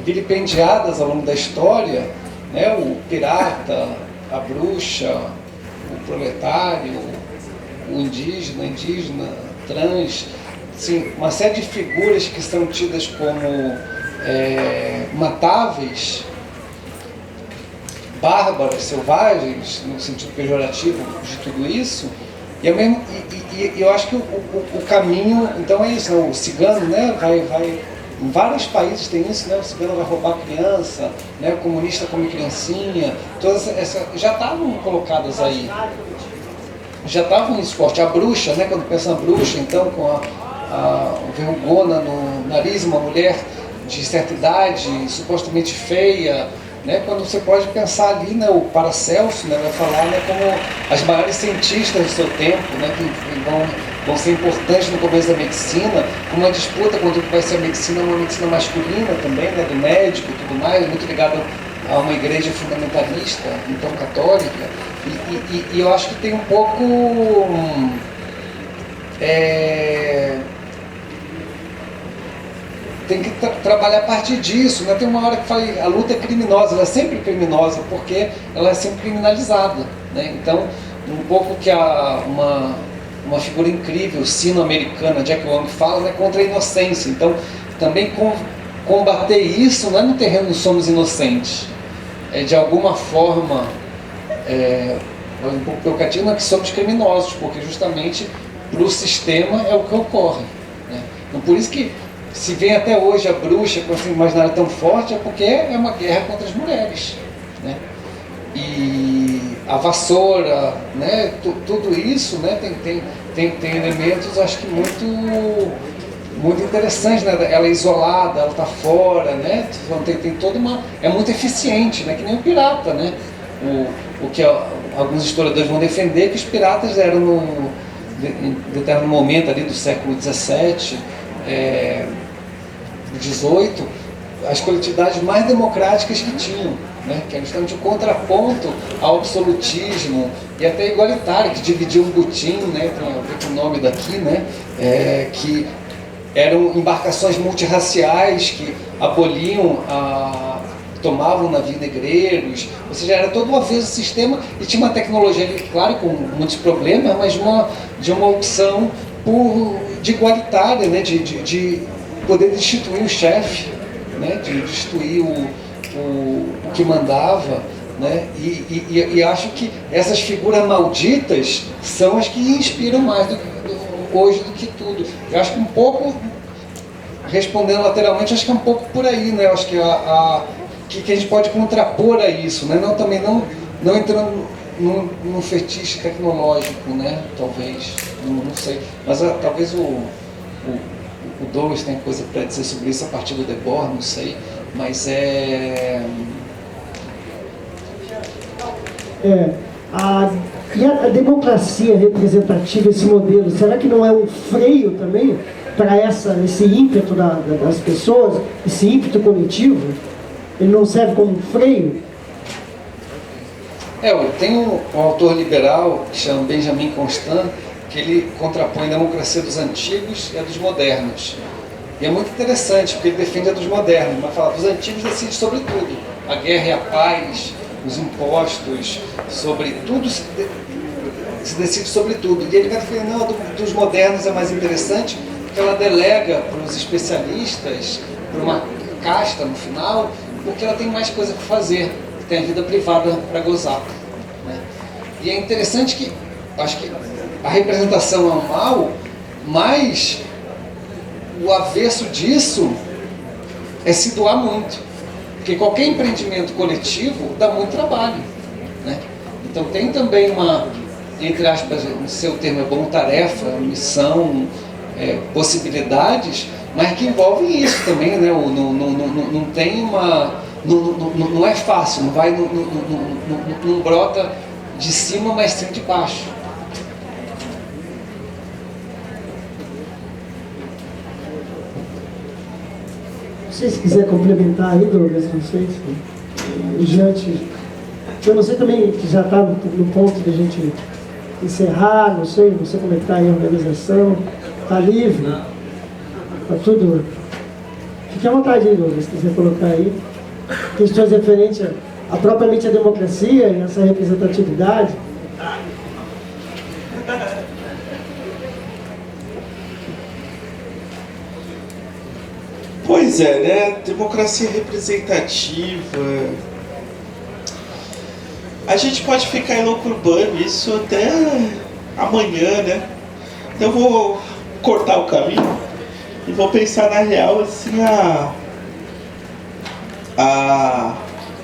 vilipendiadas ao longo da história, né? O pirata, a bruxa, o proletário, o indígena, trans, assim, uma série de figuras que são tidas como matáveis, bárbaras, selvagens, no sentido pejorativo de tudo isso. E eu acho que o caminho, então é isso, né? O cigano, né, vai em vários países tem isso, né? O cigano vai roubar criança, né? O comunista come criancinha, todas essas já estavam colocadas aí, já estavam em esporte. A bruxa, né? Quando pensa na bruxa, então com a verrugona no nariz, uma mulher de certa idade, supostamente feia, né? Quando você pode pensar ali, né, o Paracelso, né, vai falar, né, como as maiores cientistas do seu tempo, né, que vão ser importantes no começo da medicina, uma disputa quando vai ser a medicina, uma medicina masculina também, né, do médico e tudo mais, muito ligado a uma igreja fundamentalista, então católica, e eu acho que tem um pouco tem que trabalhar a partir disso, né? Tem uma hora que falei, a luta é criminosa, ela é sempre criminosa, porque ela é sempre criminalizada, né? Então, um pouco que uma figura incrível, sino-americana, Jack Wong fala, né, contra a inocência. Então, também combater isso não é no terreno do somos inocentes, é de alguma forma, um pouco provocativo, é que somos criminosos, porque justamente para o sistema é o que ocorre, né? Então, por isso que se vê até hoje a bruxa com esse imaginário tão forte, é porque é uma guerra contra as mulheres, né? E a vassoura, né? Tudo isso, né? tem elementos, acho que muito interessantes, né? Ela é isolada, ela está fora, né? Tem toda uma... É muito eficiente, né? Que nem o pirata, né? O que alguns historiadores vão defender, que os piratas eram em determinado momento ali do século XVII, XVIII, as coletividades mais democráticas que tinham, né? Que era justamente o contraponto ao absolutismo e até igualitário, que dividiam um butim, né? Tem a ver com o nome daqui, né? Que eram embarcações multirraciais que aboliam tomavam navios negreiros, ou seja, era todo o avesso do sistema e tinha uma tecnologia ali, claro, com muitos problemas, mas de uma opção de igualitária, né? De poder destituir o chefe, né? De destituir o que mandava, né? E acho que essas figuras malditas são as que inspiram mais hoje do que tudo. Eu acho que um pouco, respondendo lateralmente, acho que é um pouco por aí, né? Eu acho que que a gente pode contrapor a isso, né? Também não entrando num fetiche tecnológico, né? Talvez, não sei. Mas talvez o Douglas tem coisa para dizer sobre isso a partir do Debord, não sei. Mas a democracia representativa, esse modelo, será que não é um freio também para esse ímpeto das pessoas, esse ímpeto coletivo? Ele não serve como um freio? Tem um autor liberal que chama Benjamin Constant, que ele contrapõe a democracia dos antigos e a dos modernos. E é muito interessante, porque ele defende a dos modernos, mas fala, dos antigos decide sobre tudo. A guerra e a paz, os impostos, sobre tudo se decide sobre tudo. E ele vai defender, não, dos modernos é mais interessante, porque ela delega para os especialistas, para uma casta no final, porque ela tem mais coisa para fazer, tem a vida privada para gozar, né? E é interessante que, acho que a representação é um mal, mas o avesso disso é se doar muito, porque qualquer empreendimento coletivo dá muito trabalho, né? Então tem também uma, entre aspas, no seu termo é bom, tarefa, missão, possibilidades, mas que envolvem isso também, né? Não tem uma... Não é fácil, não brota de cima, mas sim de baixo. Não sei se quiser complementar aí, Douglas, não sei se... Diante... Eu não sei também, que já está no ponto de a gente encerrar, não sei como é que está aí a organização, está livre, está tudo... Fique à vontade aí, Douglas, se quiser colocar aí questões referentes a propriamente a democracia e essa representatividade. Pois é, né? Democracia representativa. A gente pode ficar elucubrando isso até amanhã, né? Então eu vou cortar o caminho e vou pensar na real, assim, a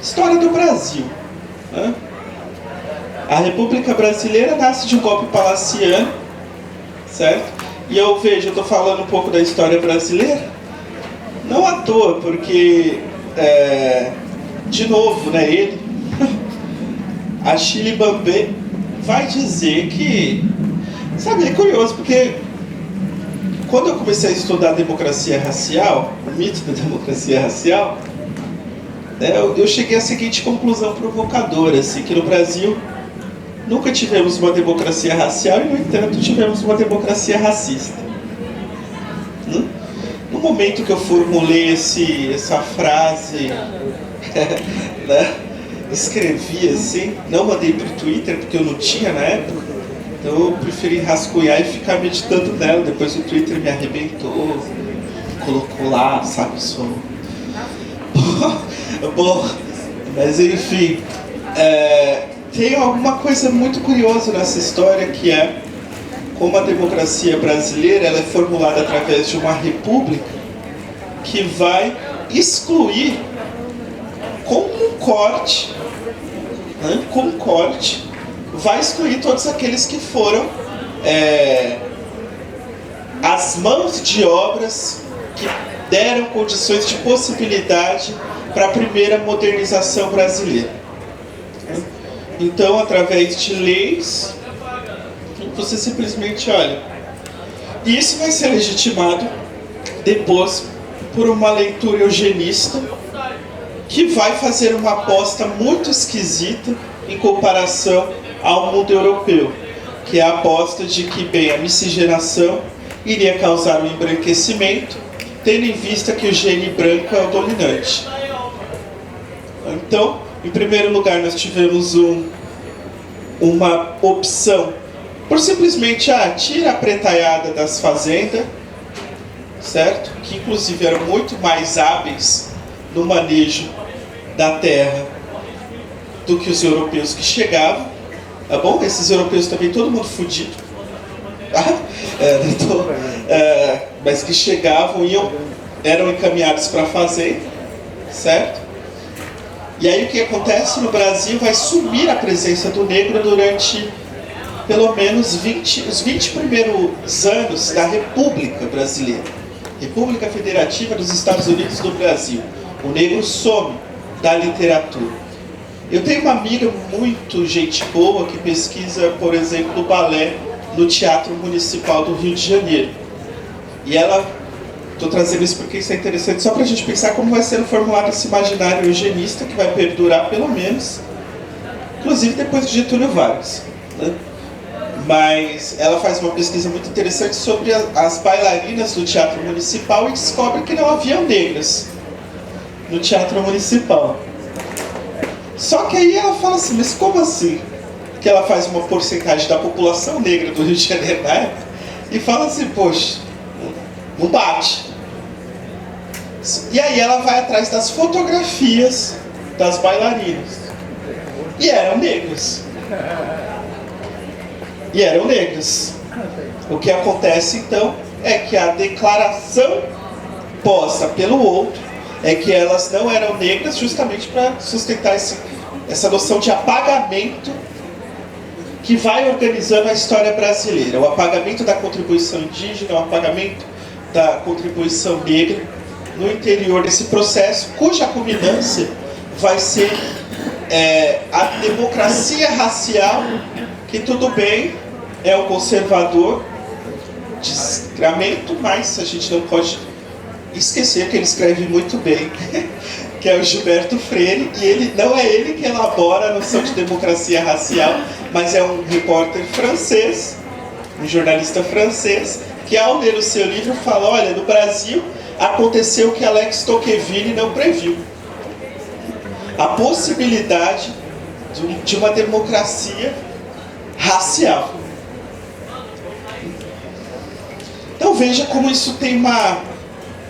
história do Brasil, né? A República Brasileira nasce de um golpe palaciano, certo? E eu estou falando um pouco da história brasileira, não à toa, porque, de novo, né, ele, Achille Mbembe, vai dizer que, sabe, é curioso, porque quando eu comecei a estudar a democracia racial, o mito da democracia racial, eu cheguei à seguinte conclusão provocadora, assim, que no Brasil nunca tivemos uma democracia racial e, no entanto, tivemos uma democracia racista. No momento que eu formulei essa frase, né, escrevi assim, não mandei para o Twitter porque eu não tinha na época, então eu preferi rascunhar e ficar meditando nela. Depois o Twitter me arrebentou, colocou lá, sabe, Bom, mas enfim, tem alguma coisa muito curiosa nessa história, que é como a democracia brasileira ela é formulada através de uma república que vai excluir com um corte, né, vai excluir todos aqueles que foram as mãos de obras que deram condições de possibilidade para a primeira modernização brasileira. Então, através de leis, você simplesmente olha. E isso vai ser legitimado depois por uma leitura eugenista que vai fazer uma aposta muito esquisita em comparação ao mundo europeu, que é a aposta de que, bem, a miscigenação iria causar um embranquecimento, tendo em vista que o gene branco é o dominante. Então, em primeiro lugar, nós tivemos uma opção por simplesmente tira a pretaiada das fazendas, certo? Que inclusive eram muito mais hábeis no manejo da terra do que os europeus que chegavam. Tá bom? Esses europeus também, todo mundo fudido. Mas que chegavam, eram encaminhados para a fazenda, certo? E aí o que acontece no Brasil? Vai sumir a presença do negro durante pelo menos os 20 primeiros anos da República Brasileira, República Federativa dos Estados Unidos do Brasil. O negro some da literatura. Eu tenho uma amiga muito gente boa que pesquisa, por exemplo, o balé no Teatro Municipal do Rio de Janeiro. E ela, estou trazendo isso porque isso é interessante, só para a gente pensar como vai ser formulado esse imaginário eugenista que vai perdurar pelo menos, inclusive depois de Getúlio Vargas, né? Mas ela faz uma pesquisa muito interessante sobre as bailarinas do Teatro Municipal e descobre que não haviam negras no Teatro Municipal. Só que aí ela fala assim, mas como assim? Que ela faz uma porcentagem da população negra do Rio de Janeiro na época e fala assim, poxa, não bate. E aí ela vai atrás das fotografias das bailarinas. E eram negras. E eram negras. O que acontece então é que a declaração posta pelo outro é que elas não eram negras justamente para sustentar essa noção de apagamento que vai organizando a história brasileira. O apagamento da contribuição indígena, o apagamento da contribuição negra no interior desse processo, cuja culminância vai ser a democracia racial, que tudo bem, é o conservador de Sacramento, mas a gente não pode esquecer que ele escreve muito bem, que é o Gilberto Freire, e ele não é ele que elabora a noção de democracia racial, mas é um repórter francês, um jornalista francês, que ao ler o seu livro fala, olha, no Brasil aconteceu o que Alex Tocqueville não previu. A possibilidade de uma democracia racial. Então veja como isso tem uma...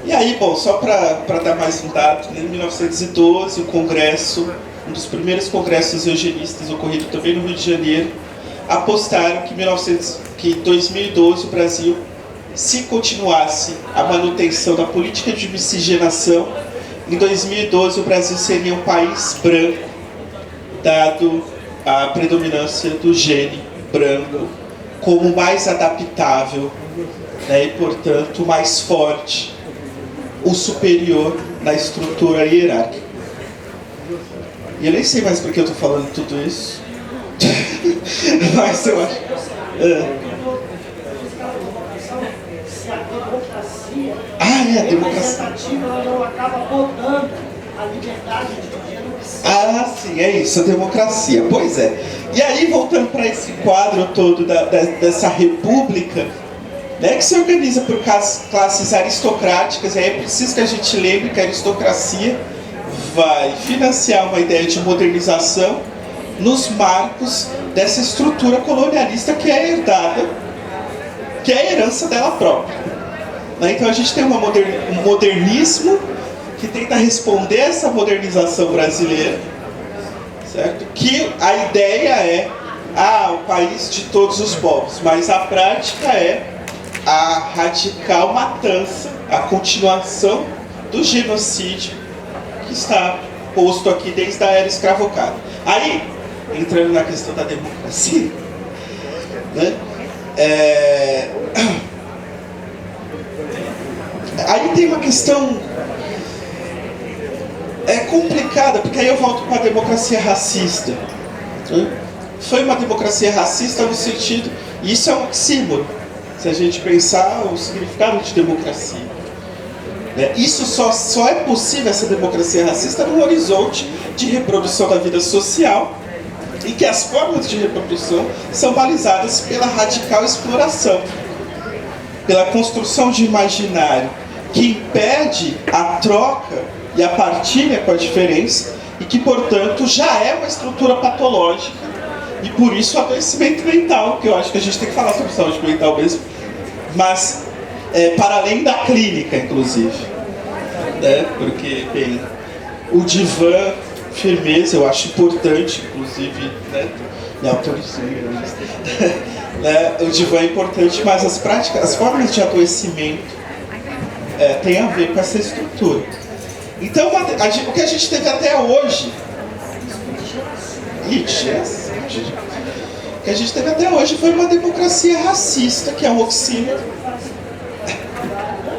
E aí, bom, só para dar mais um dado, em 1912 o congresso, um dos primeiros congressos eugenistas ocorrido também no Rio de Janeiro, apostaram que em 2012 o Brasil, se continuasse a manutenção da política de miscigenação, em 2012 o Brasil seria um país branco, dado a predominância do gene branco como mais adaptável, né, e portanto mais forte, o superior na estrutura hierárquica. E eu nem sei mais por que eu estou falando tudo isso, mas eu acho... a democracia. Ela não acaba podando a liberdade de dizer. Ah, sim, é isso, a democracia. Pois é. E aí, voltando para esse quadro todo dessa república, né, que se organiza por classes aristocráticas, e aí é preciso que a gente lembre que a aristocracia vai financiar uma ideia de modernização nos marcos dessa estrutura colonialista que é herdada, que é a herança dela própria. Então a gente tem um modernismo que tenta responder essa modernização brasileira, certo? Que a ideia é o país de todos os povos, mas a prática é a radical matança, a continuação do genocídio que está posto aqui desde a era escravocrata. Aí, entrando na questão da democracia, né? Aí tem uma questão complicada, porque aí eu volto para a democracia racista, né? Foi uma democracia racista no sentido, e isso é um oxímoro, se a gente pensar o significado de democracia. Isso só é possível, essa democracia racista, num horizonte de reprodução da vida social, em que as formas de reprodução são balizadas pela radical exploração, pela construção de imaginário que impede a troca e a partilha com a diferença e que, portanto, já é uma estrutura patológica e, por isso, o adoecimento mental, que eu acho que a gente tem que falar sobre saúde mental mesmo, mas para além da clínica, inclusive, né? Porque, bem, o divã, firmeza, eu acho importante, inclusive, né? Me autorizou, né? O divã é importante, mas as práticas, as formas de adoecimento tem a ver com essa estrutura. Então, o que a gente teve até hoje, o que a gente teve até hoje foi uma democracia racista, que é um oxímoro.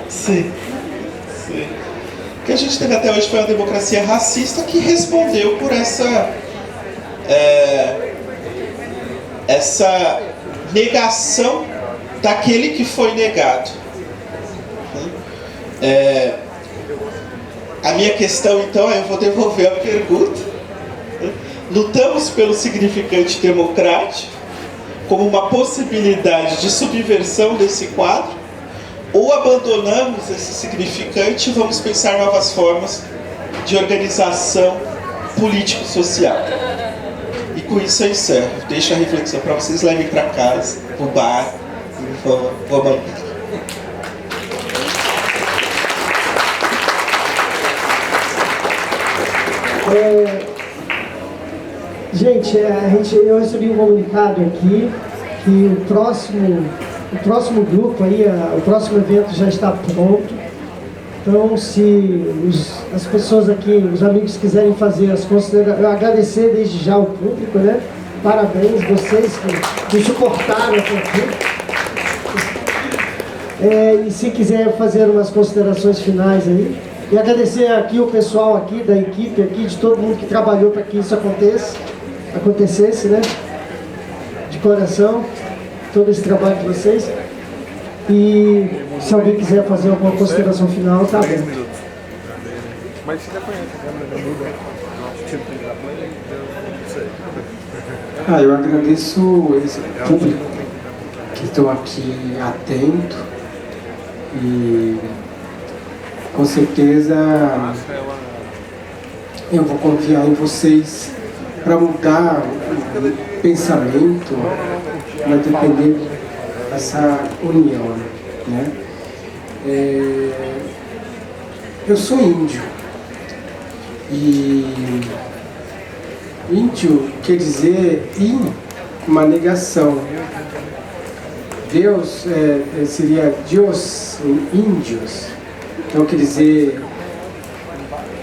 Sim. O que a gente teve até hoje foi uma democracia racista que respondeu por essa negação daquele que foi negado. A minha questão, então, eu vou devolver a pergunta. Lutamos pelo significante democrático como uma possibilidade de subversão desse quadro, ou abandonamos esse significante e vamos pensar novas formas de organização político-social. E com isso eu encerro. Deixo a reflexão para vocês levarem para casa, para o bar, vamos. Gente, eu recebi um comunicado aqui que o próximo grupo aí, o próximo evento já está pronto. Então, se as pessoas aqui, os amigos quiserem fazer as considerações, eu agradecer desde já ao público, né? Parabéns, vocês que me suportaram até aqui. E se quiser fazer umas considerações finais aí. E agradecer aqui o pessoal aqui, da equipe aqui, de todo mundo que trabalhou para que isso acontecesse, né? De coração, todo esse trabalho de vocês. E se alguém quiser fazer alguma consideração final, tá bom. Mas você já conhece, né? Eu agradeço esse público que estão aqui atento e com certeza eu vou confiar em vocês para mudar o pensamento, vai depender dessa união, né? Eu sou índio e índio quer dizer uma negação. Deus seria Deus em índios, então quer dizer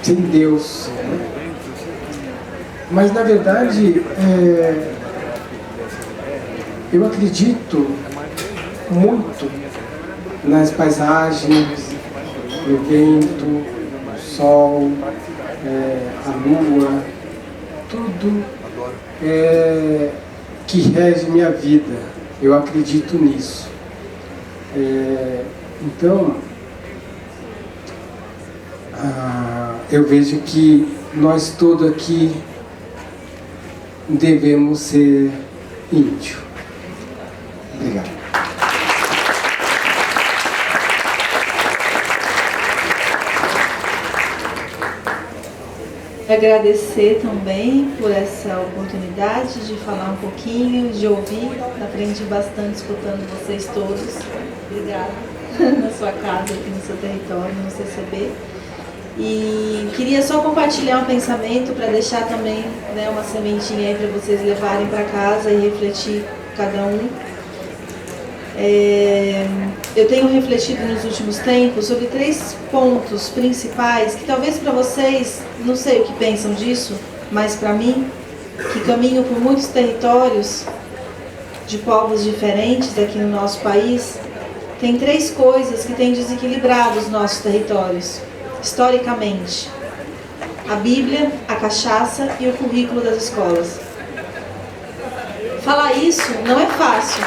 sem Deus, né? Mas na verdade eu acredito muito nas paisagens, no vento, no sol, a lua, tudo que rege minha vida. Eu acredito nisso. Então, eu vejo que nós todos aqui devemos ser índio. Obrigado. Agradecer também por essa oportunidade de falar um pouquinho, de ouvir. Aprendi bastante escutando vocês todos. Obrigada na sua casa, aqui no seu território, no CCB. E queria só compartilhar um pensamento para deixar também, né, uma sementinha aí para vocês levarem para casa e refletir cada um. Eu tenho refletido nos últimos tempos sobre 3 pontos principais que talvez para vocês, não sei o que pensam disso, mas para mim, que caminho por muitos territórios de povos diferentes aqui no nosso país, tem 3 coisas que têm desequilibrado os nossos territórios, historicamente: a Bíblia, a cachaça e o currículo das escolas. Falar isso não é fácil,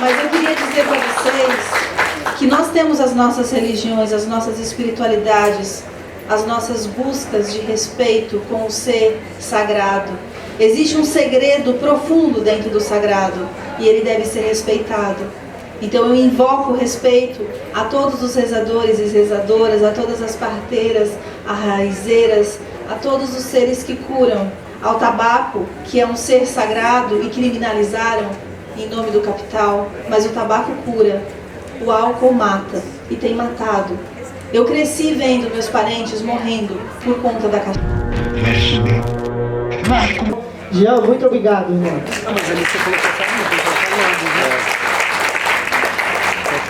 mas eu queria dizer para vocês que nós temos as nossas religiões, as nossas espiritualidades, as nossas buscas de respeito com o ser sagrado. Existe um segredo profundo dentro do sagrado e ele deve ser respeitado. Então eu invoco o respeito a todos os rezadores e rezadoras, a todas as parteiras, as raizeiras, a todos os seres que curam, ao tabaco, que é um ser sagrado e criminalizaram em nome do capital, mas o tabaco cura, o álcool mata e tem matado. Eu cresci vendo meus parentes morrendo por conta da cachaça. Jean, muito obrigado, irmão. Mas ali você colocou só um, tem que colocar logo, né?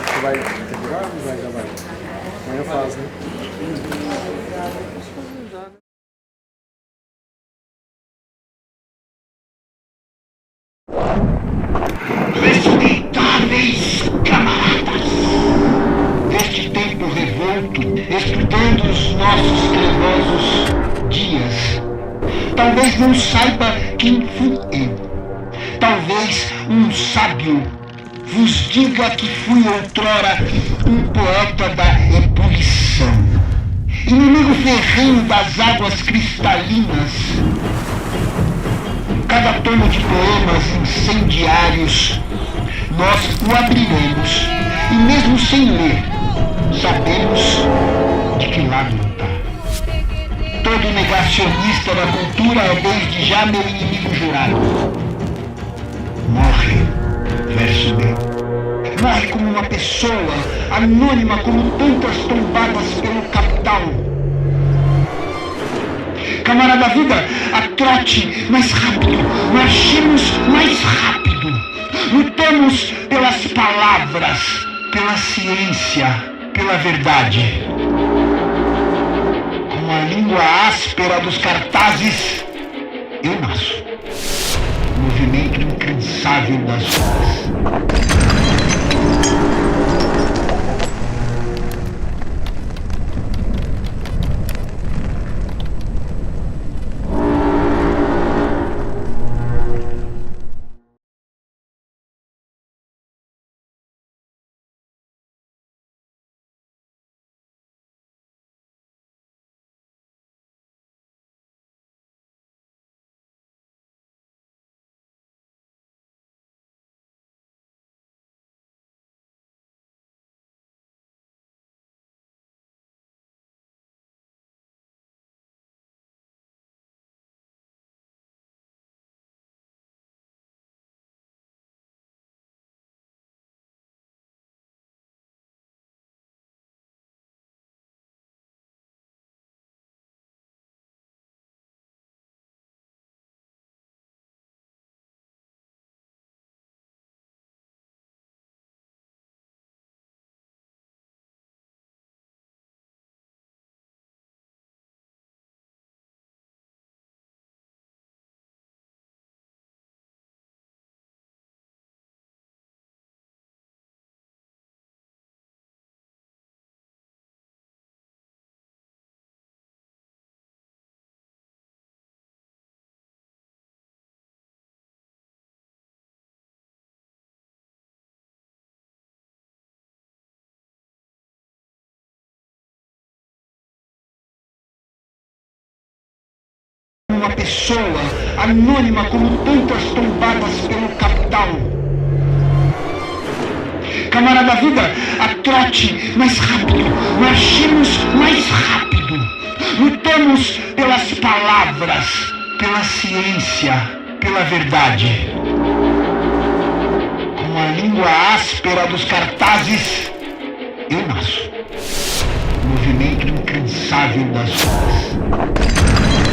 Você vai integrar ou já vai? Amanhã faz, né? Respeitáveis camaradas, neste tempo revolto, estudando os nossos trevosos dias, talvez não saiba quem fui eu. Talvez um sábio vos diga que fui outrora um poeta da ebulição, inimigo ferrenho das águas cristalinas. Cada tomo de poemas incendiários nós o abriremos, e mesmo sem ler, sabemos de que lado lutar. Todo negacionista da cultura é desde já meu inimigo jurado. Morre, verso meu. Morre como uma pessoa, anônima como tantas tombadas pelo capital. Camarada vida, a trote mais rápido, marchemos mais rápido. Lutamos pelas palavras, pela ciência, pela verdade. Com a língua áspera dos cartazes, eu nasço. Movimento incansável das ruas. Uma pessoa anônima como tantas tombadas pelo capital. Camarada vida, a trote mais rápido, marchemos mais rápido. Lutamos pelas palavras, pela ciência, pela verdade. Com a língua áspera dos cartazes, eu nasço. movimento incansável das ondas.